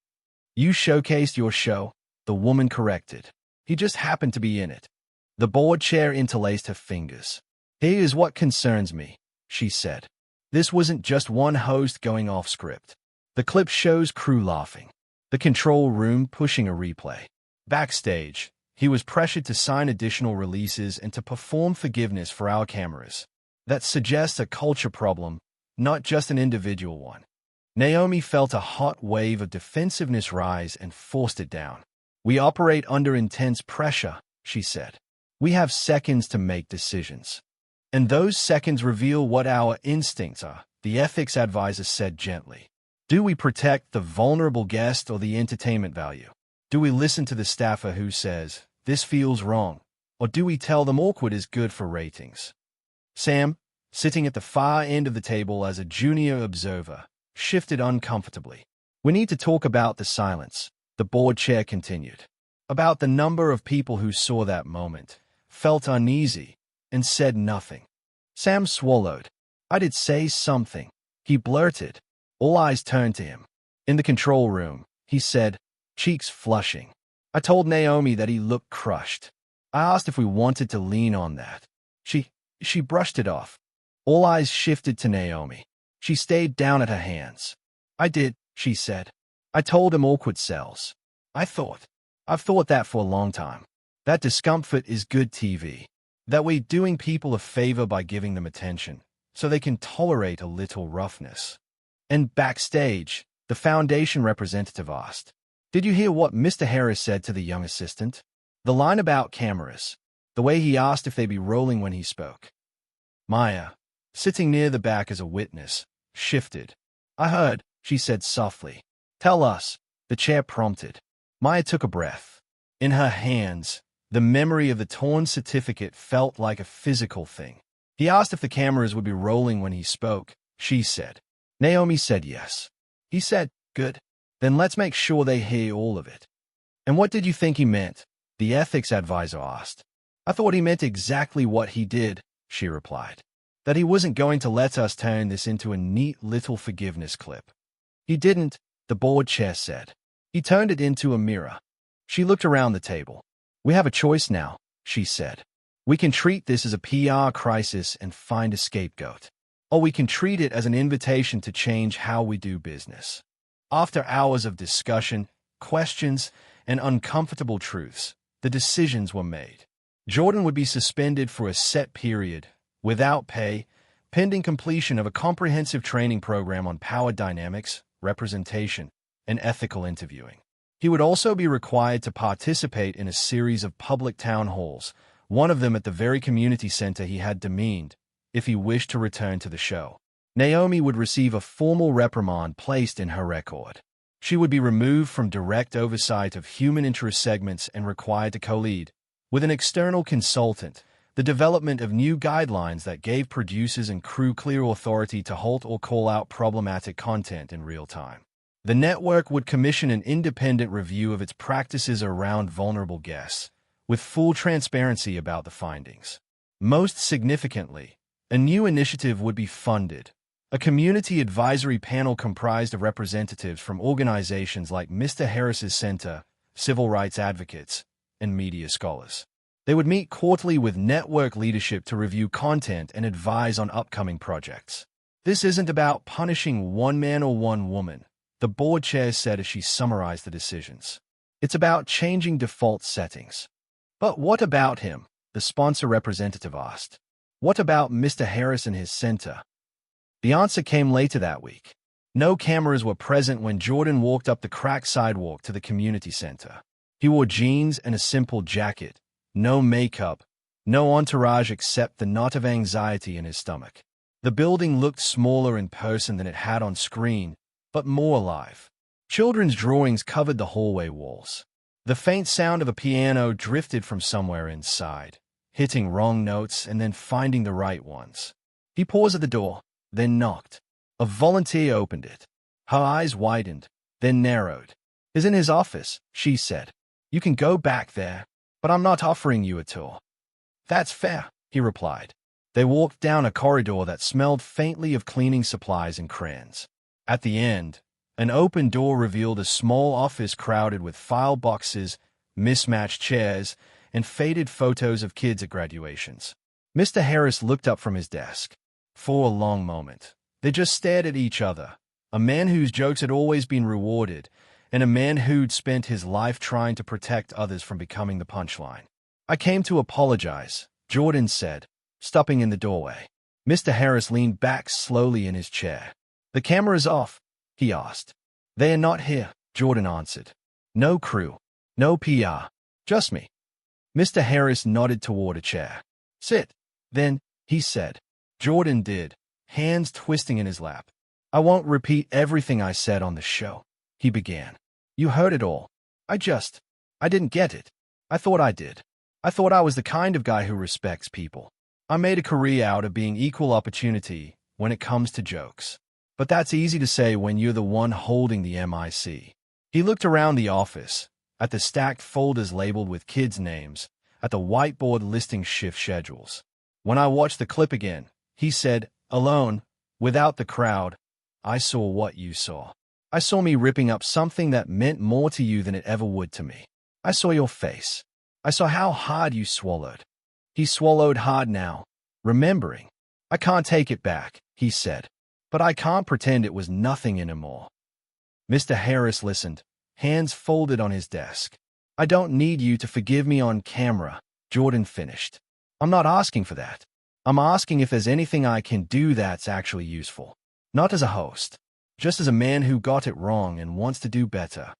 "You showcased your show," the woman corrected. "He just happened to be in it." The board chair interlaced her fingers. "Here is what concerns me," she said. This wasn't just one host going off script. The clip shows crew laughing. The control room pushing a replay. Backstage, he was pressured to sign additional releases and to perform forgiveness for our cameras. That suggests a culture problem, not just an individual one. Naomi felt a hot wave of defensiveness rise and forced it down. "We operate under intense pressure," she said. "We have seconds to make decisions. And those seconds reveal what our instincts are," the ethics advisor said gently. "Do we protect the vulnerable guest or the entertainment value?" Do we listen to the staffer who says, "This feels wrong," or do we tell them awkward is good for ratings? Sam, sitting at the far end of the table as a junior observer, shifted uncomfortably. "We need to talk about the silence," the board chair continued. "About the number of people who saw that moment, felt uneasy, and said nothing." Sam swallowed. "I did say something," he blurted. All eyes turned to him. "In the control room," he said, cheeks flushing. "I told Naomi that he looked crushed. I asked if we wanted to lean on that. She brushed it off." All eyes shifted to Naomi. She stayed down at her hands. "I did," she said. "I told him awkward sells. I've thought that for a long time. That discomfort is good TV. That we're doing people a favor by giving them attention, so they can tolerate a little roughness." And backstage, the foundation representative asked, "Did you hear what Mr. Harris said to the young assistant? The line about cameras, the way he asked if they'd be rolling when he spoke." Maya, sitting near the back as a witness, shifted. "I heard," she said softly. "Tell us," the chair prompted. Maya took a breath. In her hands, the memory of the torn certificate felt like a physical thing. "He asked if the cameras would be rolling when he spoke," she said. Naomi said yes. He said, "Good. Then let's make sure they hear all of it." "And what did you think he meant?" the ethics advisor asked. "I thought he meant exactly what he did," she replied. "That he wasn't going to let us turn this into a neat little forgiveness clip." "He didn't," the board chair said. "He turned it into a mirror." She looked around the table. "We have a choice now," she said. "We can treat this as a PR crisis and find a scapegoat. Or we can treat it as an invitation to change how we do business." After hours of discussion, questions, and uncomfortable truths, the decisions were made. Jordan would be suspended for a set period, without pay, pending completion of a comprehensive training program on power dynamics, representation, and ethical interviewing. He would also be required to participate in a series of public town halls, one of them at the very community center he had demeaned, if he wished to return to the show. Naomi would receive a formal reprimand placed in her record. She would be removed from direct oversight of human interest segments and required to co-lead, with an external consultant, the development of new guidelines that gave producers and crew clear authority to halt or call out problematic content in real time. The network would commission an independent review of its practices around vulnerable guests, with full transparency about the findings. Most significantly, a new initiative would be funded, a community advisory panel comprised of representatives from organizations like Mr. Harris's Center, civil rights advocates, and media scholars. They would meet quarterly with network leadership to review content and advise on upcoming projects. "This isn't about punishing one man or one woman," the board chair said as she summarized the decisions. "It's about changing default settings." "But what about him?" the sponsor representative asked. "What about Mr. Harris and his center?" The answer came later that week. No cameras were present when Jordan walked up the cracked sidewalk to the community center. He wore jeans and a simple jacket, no makeup, no entourage except the knot of anxiety in his stomach. The building looked smaller in person than it had on screen, but more alive. Children's drawings covered the hallway walls. The faint sound of a piano drifted from somewhere inside, hitting wrong notes and then finding the right ones. He paused at the door, then knocked. A volunteer opened it. Her eyes widened, then narrowed. "He's in his office," she said. "You can go back there, but I'm not offering you a tour." "That's fair," he replied. They walked down a corridor that smelled faintly of cleaning supplies and crayons. At the end, an open door revealed a small office crowded with file boxes, mismatched chairs, and faded photos of kids at graduations. Mr. Harris looked up from his desk. For a long moment, they just stared at each other, a man whose jokes had always been rewarded, and a man who'd spent his life trying to protect others from becoming the punchline. "I came to apologize," Jordan said, stopping in the doorway. Mr. Harris leaned back slowly in his chair. "The camera's off?" he asked. "They are not here," Jordan answered. "No crew, no PR, just me." Mr. Harris nodded toward a chair. "Sit, then," he said. Jordan did, hands twisting in his lap. "I won't repeat everything I said on the show," he began. "You heard it all. I didn't get it. I thought I did. I thought I was the kind of guy who respects people. I made a career out of being equal opportunity when it comes to jokes. But that's easy to say when you're the one holding the mic. He looked around the office, at the stacked folders labeled with kids' names, at the whiteboard listing shift schedules. When I watched the clip again, he said, alone, without the crowd, I saw what you saw. I saw me ripping up something that meant more to you than it ever would to me. I saw your face. I saw how hard you swallowed. He swallowed hard now, remembering. I can't take it back, he said. But I can't pretend it was nothing anymore. Mr. Harris listened, hands folded on his desk. I don't need you to forgive me on camera, Jordan finished. I'm not asking for that. I'm asking if there's anything I can do that's actually useful. Not as a host, just as a man who got it wrong and wants to do better.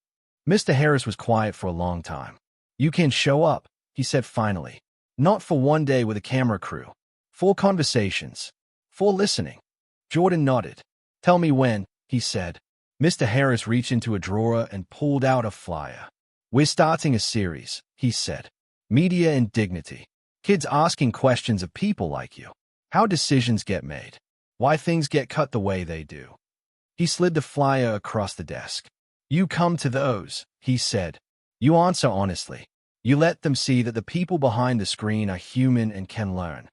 Mr. Harris was quiet for a long time. You can show up, he said finally. Not for one day with a camera crew. 4 conversations. 4 listening. Jordan nodded. Tell me when, he said. Mr. Harris reached into a drawer and pulled out a flyer. We're starting a series, he said. Media and Dignity. Kids asking questions of people like you. How decisions get made. Why things get cut the way they do. He slid the flyer across the desk. You come to those, he said. You answer honestly. You let them see that the people behind the screen are human and can learn.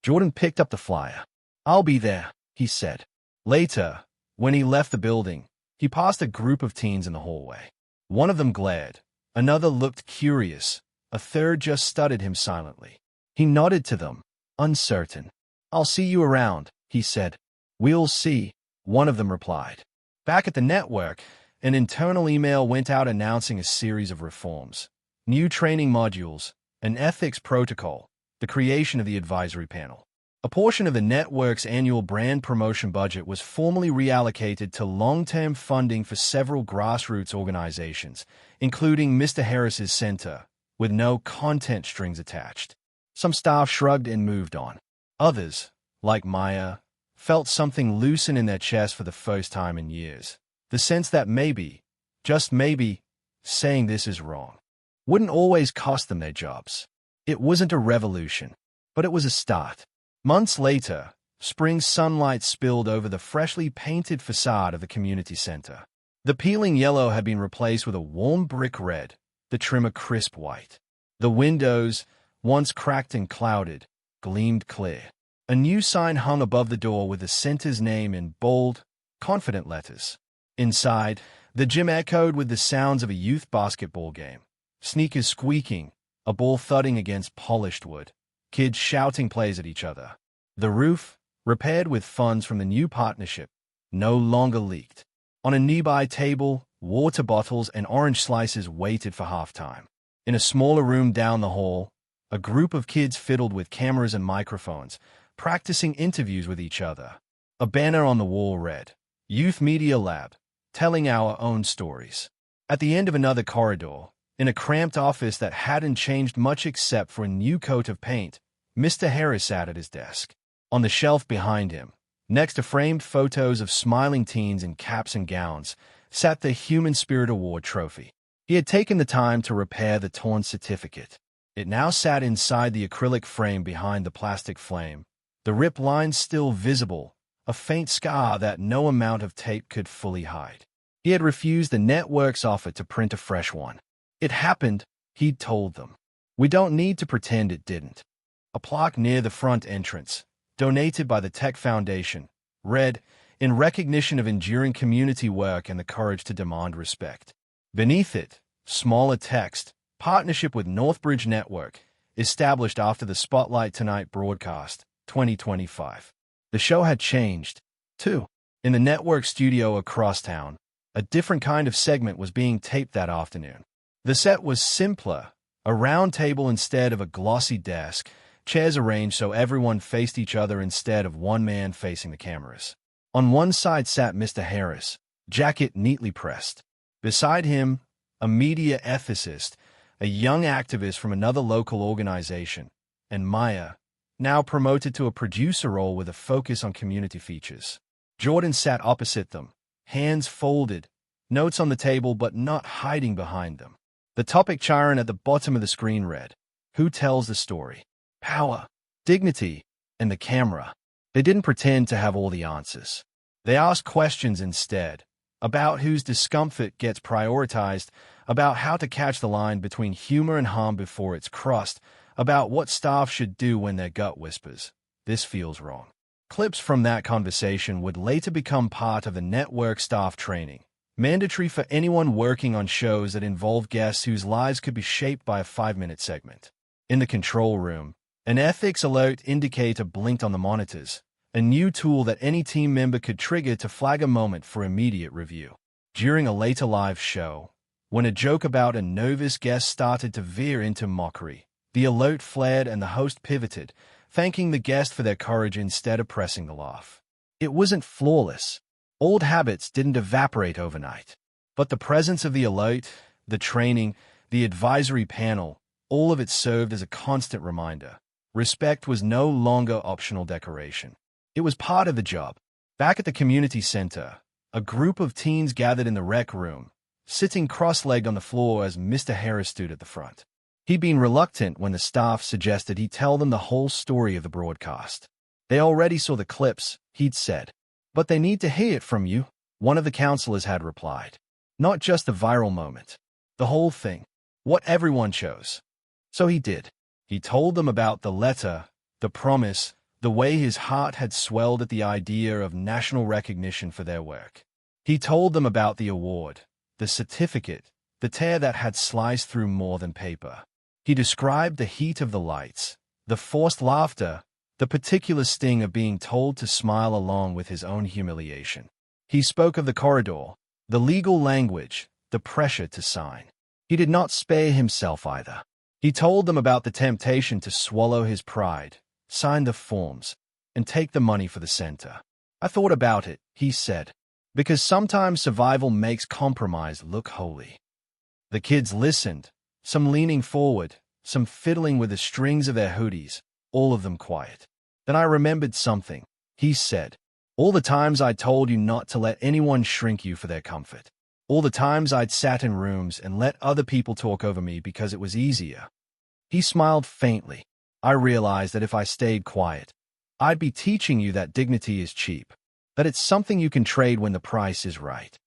Jordan picked up the flyer. I'll be there, he said. Later, when he left the building, he passed a group of teens in the hallway. One of them glared. Another looked curious. A third just studied him silently. He nodded to them, uncertain. I'll see you around, he said. We'll see, one of them replied. Back at the network, an internal email went out announcing a series of reforms. New training modules, an ethics protocol, the creation of the advisory panel. A portion of the network's annual brand promotion budget was formally reallocated to long-term funding for several grassroots organizations, including Mr. Harris's center, with no content strings attached. Some staff shrugged and moved on. Others, like Maya, felt something loosen in their chest for the first time in years. The sense that maybe, just maybe, saying this is wrong wouldn't always cost them their jobs. It wasn't a revolution, but it was a start. Months later, spring sunlight spilled over the freshly painted facade of the community center. The peeling yellow had been replaced with a warm brick red, the trim a crisp white. The windows, once cracked and clouded, gleamed clear. A new sign hung above the door with the center's name in bold, confident letters. Inside, the gym echoed with the sounds of a youth basketball game. Sneakers squeaking, a ball thudding against polished wood. Kids shouting plays at each other. The roof, repaired with funds from the new partnership, no longer leaked. On a nearby table, water bottles and orange slices waited for halftime. In a smaller room down the hall, a group of kids fiddled with cameras and microphones, practicing interviews with each other. A banner on the wall read, Youth Media Lab, telling our own stories. At the end of another corridor, in a cramped office that hadn't changed much except for a new coat of paint, Mr. Harris sat at his desk. On the shelf behind him, next to framed photos of smiling teens in caps and gowns, sat the Human Spirit Award trophy. He had taken the time to repair the torn certificate. It now sat inside the acrylic frame behind the plastic flame, the ripped lines still visible, a faint scar that no amount of tape could fully hide. He had refused the network's offer to print a fresh one. It happened, he'd told them. We don't need to pretend it didn't. A plaque near the front entrance, donated by the Tech Foundation, read, in recognition of enduring community work and the courage to demand respect. Beneath it, smaller text, partnership with Northbridge Network, established after the Spotlight Tonight broadcast, 2025. The show had changed, too. In the network studio across town, a different kind of segment was being taped that afternoon. The set was simpler, a round table instead of a glossy desk, chairs arranged so everyone faced each other instead of one man facing the cameras. On one side sat Mr. Harris, jacket neatly pressed. Beside him, a media ethicist, a young activist from another local organization, and Maya, now promoted to a producer role with a focus on community features. Jordan sat opposite them, hands folded, notes on the table but not hiding behind them. The topic chiron at the bottom of the screen read, "Who tells the story? Power, dignity, and the camera." They didn't pretend to have all the answers. They asked questions instead, about whose discomfort gets prioritized, about how to catch the line between humor and harm before it's crossed, about what staff should do when their gut whispers, "This feels wrong." Clips from that conversation would later become part of the network staff training, mandatory for anyone working on shows that involve guests whose lives could be shaped by a 5-minute segment. In the control room, an ethics alert indicator blinked on the monitors, a new tool that any team member could trigger to flag a moment for immediate review. During a later live show, when a joke about a novice guest started to veer into mockery, the alert flared and the host pivoted, thanking the guest for their courage instead of pressing the laugh. It wasn't flawless. Old habits didn't evaporate overnight. But the presence of the alert, the training, the advisory panel, all of it served as a constant reminder. Respect was no longer optional decoration. It was part of the job. Back at the community center, a group of teens gathered in the rec room, sitting cross-legged on the floor as Mr. Harris stood at the front. He'd been reluctant when the staff suggested he tell them the whole story of the broadcast. They already saw the clips, he'd said. But they need to hear it from you, one of the counselors had replied. Not just the viral moment. The whole thing. What everyone chose. So he did. He told them about the letter, the promise, the way his heart had swelled at the idea of national recognition for their work. He told them about the award, the certificate, the tear that had sliced through more than paper. He described the heat of the lights, the forced laughter, the particular sting of being told to smile along with his own humiliation. He spoke of the corridor, the legal language, the pressure to sign. He did not spare himself either. He told them about the temptation to swallow his pride, sign the forms, and take the money for the center. "I thought about it," he said, "because sometimes survival makes compromise look holy." The kids listened, some leaning forward, some fiddling with the strings of their hoodies, all of them quiet. "Then I remembered something," he said. "All the times I told you not to let anyone shrink you for their comfort. All the times I'd sat in rooms and let other people talk over me because it was easier." He smiled faintly. "I realized that if I stayed quiet, I'd be teaching you that dignity is cheap, that it's something you can trade when the price is right."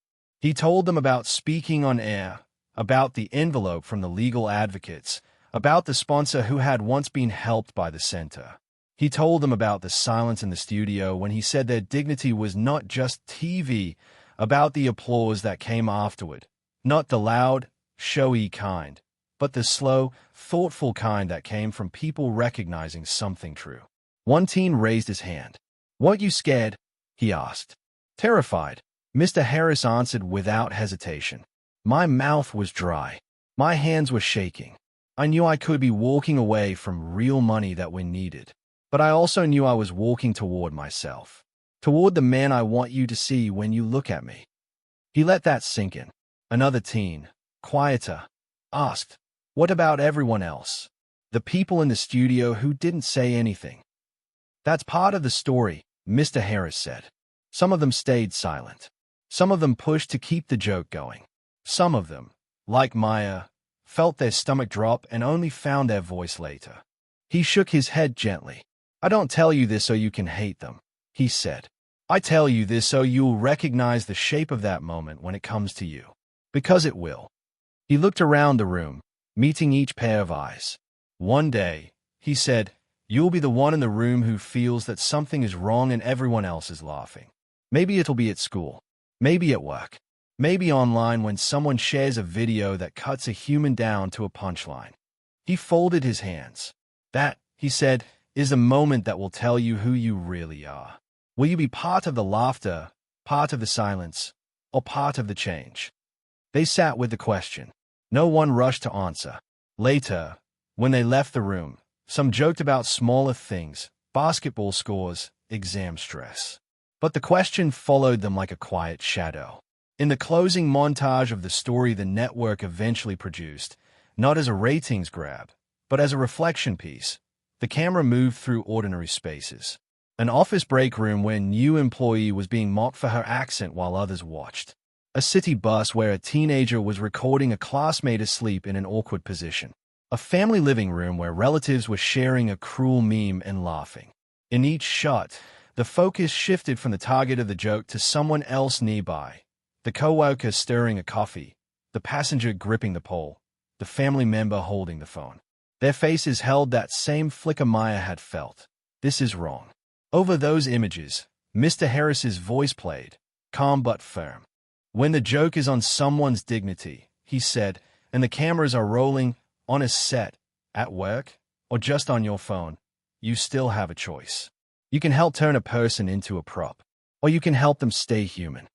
He told them about speaking on air, about the envelope from the legal advocates, about the sponsor who had once been helped by the center. He told them about the silence in the studio when he said their dignity was not just TV, about the applause that came afterward, not the loud, showy kind, but the slow, thoughtful kind that came from people recognizing something true. One teen raised his hand. "Weren't you scared?" he asked. "Terrified," Mr. Harris answered without hesitation. "My mouth was dry. My hands were shaking. I knew I could be walking away from real money that we needed. But I also knew I was walking toward myself. Toward the man I want you to see when you look at me." He let that sink in. Another teen, quieter, asked, "What about everyone else? The people in the studio who didn't say anything?" "That's part of the story," Mr. Harris said. "Some of them stayed silent. Some of them pushed to keep the joke going. Some of them, like Maya, felt their stomach drop and only found their voice later." He shook his head gently. "I don't tell you this so you can hate them," he said. "I tell you this so you'll recognize the shape of that moment when it comes to you. Because it will." He looked around the room, meeting each pair of eyes. "One day," he said, "you'll be the one in the room who feels that something is wrong and everyone else is laughing. Maybe it'll be at school. Maybe at work. Maybe online when someone shares a video that cuts a human down to a punchline." He folded his hands. "That," he said, "is a moment that will tell you who you really are. Will you be part of the laughter, part of the silence, or part of the change?" They sat with the question. No one rushed to answer. Later, when they left the room, some joked about smaller things, basketball scores, exam stress. But the question followed them like a quiet shadow. In the closing montage of the story the network eventually produced, not as a ratings grab, but as a reflection piece, the camera moved through ordinary spaces. An office break room where new employee was being mocked for her accent while others watched. A city bus where a teenager was recording a classmate asleep in an awkward position. A family living room where relatives were sharing a cruel meme and laughing. In each shot, the focus shifted from the target of the joke to someone else nearby. The coworker stirring a coffee, the passenger gripping the pole, the family member holding the phone. Their faces held that same flicker Maya had felt. This is wrong. Over those images, Mr. Harris's voice played, calm but firm. When the joke is on someone's dignity, he said, and the cameras are rolling on a set, at work, or just on your phone, you still have a choice. You can help turn a person into a prop, or you can help them stay human.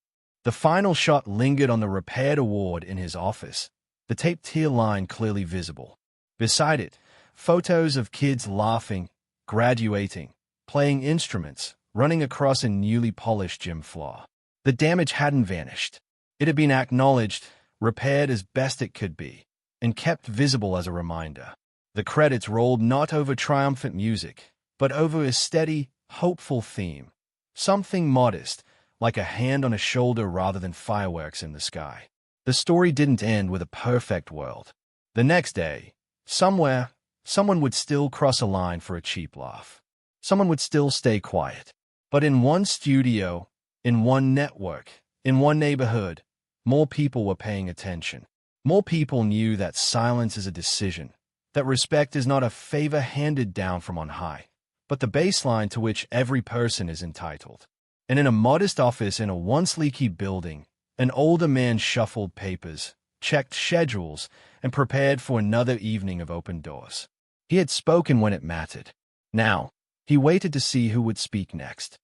The final shot lingered on the repaired award in his office, the taped tear line clearly visible. Beside it, photos of kids laughing, graduating, playing instruments, running across a newly polished gym floor. The damage hadn't vanished. It had been acknowledged, repaired as best it could be, and kept visible as a reminder. The credits rolled not over triumphant music, but over a steady, hopeful theme. Something modest, like a hand on a shoulder rather than fireworks in the sky. The story didn't end with a perfect world. The next day, somewhere, someone would still cross a line for a cheap laugh. Someone would still stay quiet. But in one studio, in one network, in one neighborhood, more people were paying attention. More people knew that silence is a decision, that respect is not a favor handed down from on high, but the baseline to which every person is entitled. And in a modest office in a once leaky building, an older man shuffled papers, checked schedules, and prepared for another evening of open doors. He had spoken when it mattered. Now, he waited to see who would speak next.